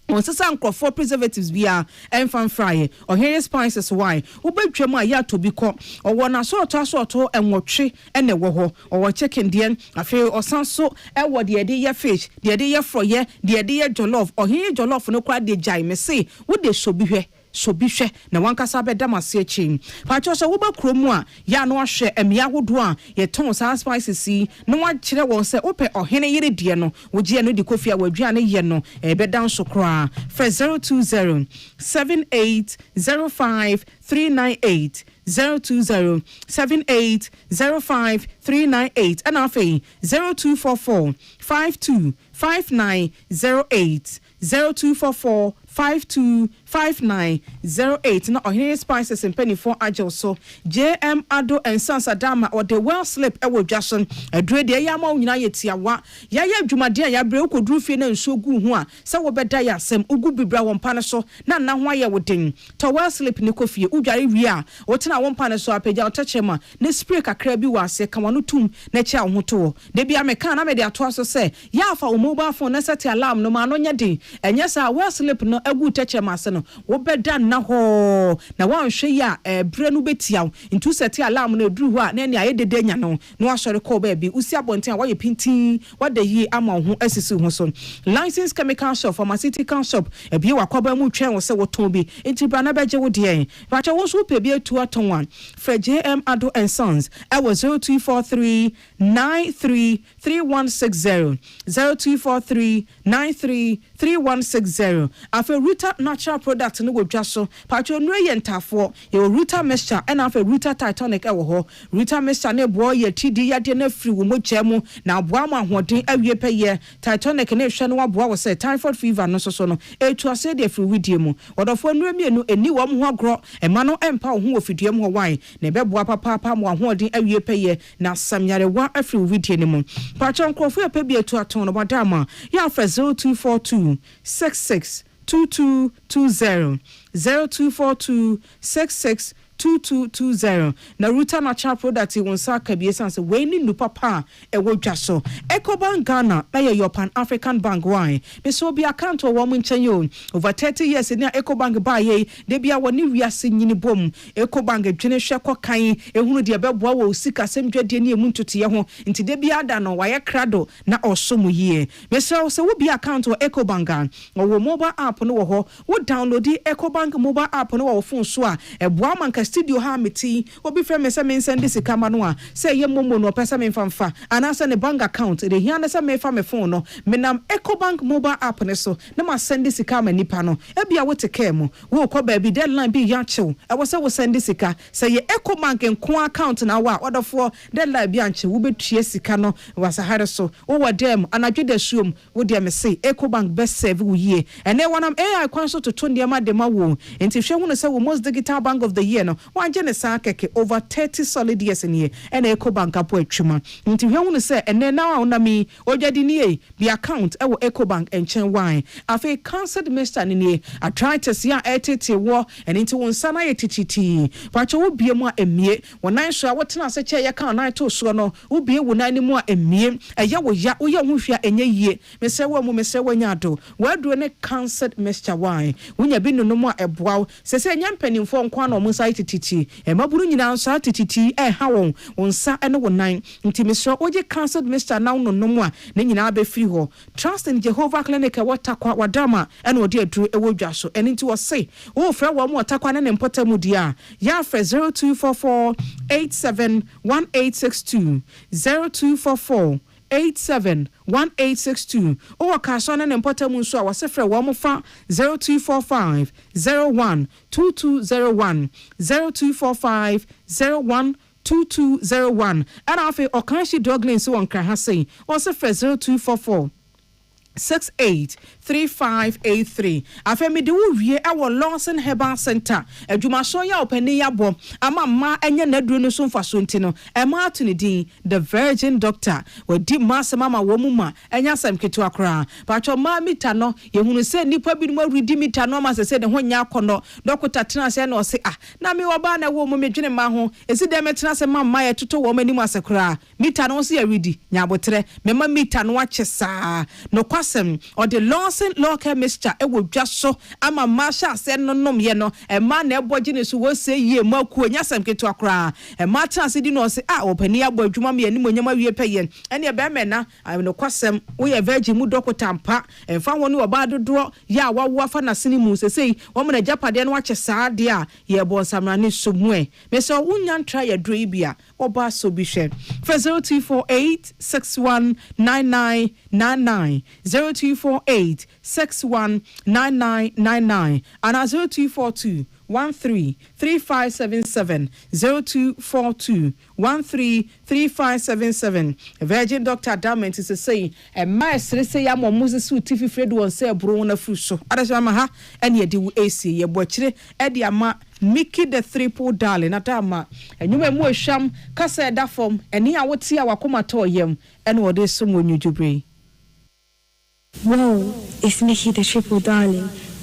Speaker 11: on sesa nkrofo preservatives bia enfan fry or here spices why wobetwam a ya to bi ko owo na so to enwotwe ene wo ho owo chicken den afi osanso ewo de ye fish de ye froye de ye jollof or here jollof no kwa de jai me say wo de so bi hwe so bi hwe na wankasa beda mase achi pacho so wo ba kromu a ya no ahwe emia hodo a ye ton sa spices si no wa kire won se ope ohene yire die no wo gie no di kofi a wadua ne ye no beda nso kra for 020 7805 398 020 7805 398 and afei 0244 52 5908 0244 525908 na ohene spices and penny for agile so JM Ado and Sons Adama or the well slip ewo dwason adre de ya ma nyina yetiawa ya dwumade ya bre okodru fie na nso gu ho a se wo beda ya asem ugu bibra won pa ne so na ho aye wodin to well slip ne kofie udware wi a wotena won pa ne so apagya otachema ne spray kakra bi wase kama no tum na chia ho to de bia me kan na me de ato aso se ya afa wo mobile phone na set alarm no ma no nya din enye sa well slip no agu techema se no wo beda na ho na wan hwe ya bre no betia into set alarm na duru ho a na ne aye dede nya no no asore call ba bi usi abonten a wa ye pintin wa da yi ama ho asisi ho so license chemical shop pharmaceutical shop ebie wakoba mu twen wo se wo ton bi enti bra na beje wo de ba cha wo so pe bi atu aton wan for JM Ado and Sons I was 0243 93 3160 0243 93 3160 afa Ruta natural product no wodwa so patro no yentafo ye Ruta mixture and afa Ruta Titanic ewo ho Ruta mixture ne boy ye tidi yade na firi wo mochemu na aboa ma hoden awie peye Titanic ne hwe no aboa wo say typhoid fever no so no etu ase de firi widie mu odofo no mienu eni wo ho agro ema no empa wo ho ofidie mu ho wan na beboa papa mo hoden awie peye na samyarewa afiri widie ne mu patro nkrofo ya pebi etu aton no badama ya afa 0242 66 2220 0242 66 2220 na Ruta natural product wonsa kabie sanse we ni nu papa e wodwa so Ecobank Ghana na your Pan African Bank wine me so bi account wo mo nchen over 30 years na Ecobank ba ye de bia woni wiase nyini bom Ecobank dwene hwe kokan ehunu de beboa wo sika semdwade ne emu ntote ho nti de bia da no waye krado na osomu yie me so wo bi account wo Ecobank wo mobile app no wo ho wo download Ecobank mobile app no wo phone so a eboa man studio ha meti obi frɛ me sɛ me send this kama no a sɛ ye momo no pɛ sɛ me mfamfa anasa ne bank account de hia na sɛ me fa me phone no me nam Ecobank mobile app ne so na ma send this kama nipa no ebia wo te care mu wo kɔ ba bi deadline bi ya chew e wo sɛ wo send this ka sɛ ye Ecobank nko account na wa odofo deadline bi anche wo betue sika no wasa hare so wo dem anadwe da suom wo de me say Ecobank best serve wo yie ene wonam AI kwan so to ndie ma de ma wo enti hwe hu no sɛ wo most digital bank of the year no one jenesa keke over 30 solid years in here and Ecobank apo atwuma nti hwe hu se ene na ona mi odwadi ni bi account e wo Ecobank enchen wine afi cancelled mister ni arthritis ya etete wo ene nti won sana ye tititi pacho wo bie mu a emie wonan so a wotena se che ye kan nan to so no wo bie wonan ni mu a emie eya wo ya wo ye hu hwia enye yie mese wo mu mese wanya do wadu ne cancelled mister wine wonya bi no mu a eboa se nya mpanimfo nkwa na omunsa tititi emaburu nyina nso tititi ha won onsa ene wonan nti mesro oje cancelled mister now no no mu a ne nyina be free ho trust in Jehovah clinic watakwa wadama ene odi aduru ewodwa so ene nti wo say wo fra wo mu watakwa ne mpotamu dia ya fra 0244 871862 0244 871862 o kasona ne mpotamu nso a wasefre wo mo fa 0245 01 2201 0245 01 2201 and afi okanshi doglin so on kra say wasefre 0244 683583 afemi de wo wie awo Lawson Herbal Center adwuma so ya opani ya bom ama ma enye naduro no so mfaso ntino ema atuni din the virgin doctor wadi masa mama wo muma enya sam ketu akra pacho ma mita no ye hunu se nipa bi no redi mita no ma se de ho nya akono dokota tena se na o se na me wo ba na wo mu medwene ma ho esi de metena se ma ye toto wo mani mu asekra mita no se ya redi nya botre me ma mita no achesa no or the Lawson local mixture e wo dwa so ama masha se no nom ye no e ma na eboje ne so wo se yie ma ku anya sam ketu akra e ma trans di no se opani abo adwuma me ani monyama wie peye ene e be me na no kwasem wo ye virgin mu dokota mpa e fa woni oba dodo ya wawo afa na sini mu se sei wo me na japade no wache saa de a ye bo samrani somue me so unya ntra ye dro ibia oba so bi hwe 0248619999 0248619999 and 0242133577 0242133577 Virgin Doctor Diamond is saying a master say ya mo Moses tifi Fred won say bro na fruso adasama ha ene ye di AC ye bochire e di ama Mickey the triple darling atama enwuma mu ehwam kasa da form ene a wote a wakoma to yem ene wo de so mo nyujubre.
Speaker 3: Whoa, it's Mickey the triple darling.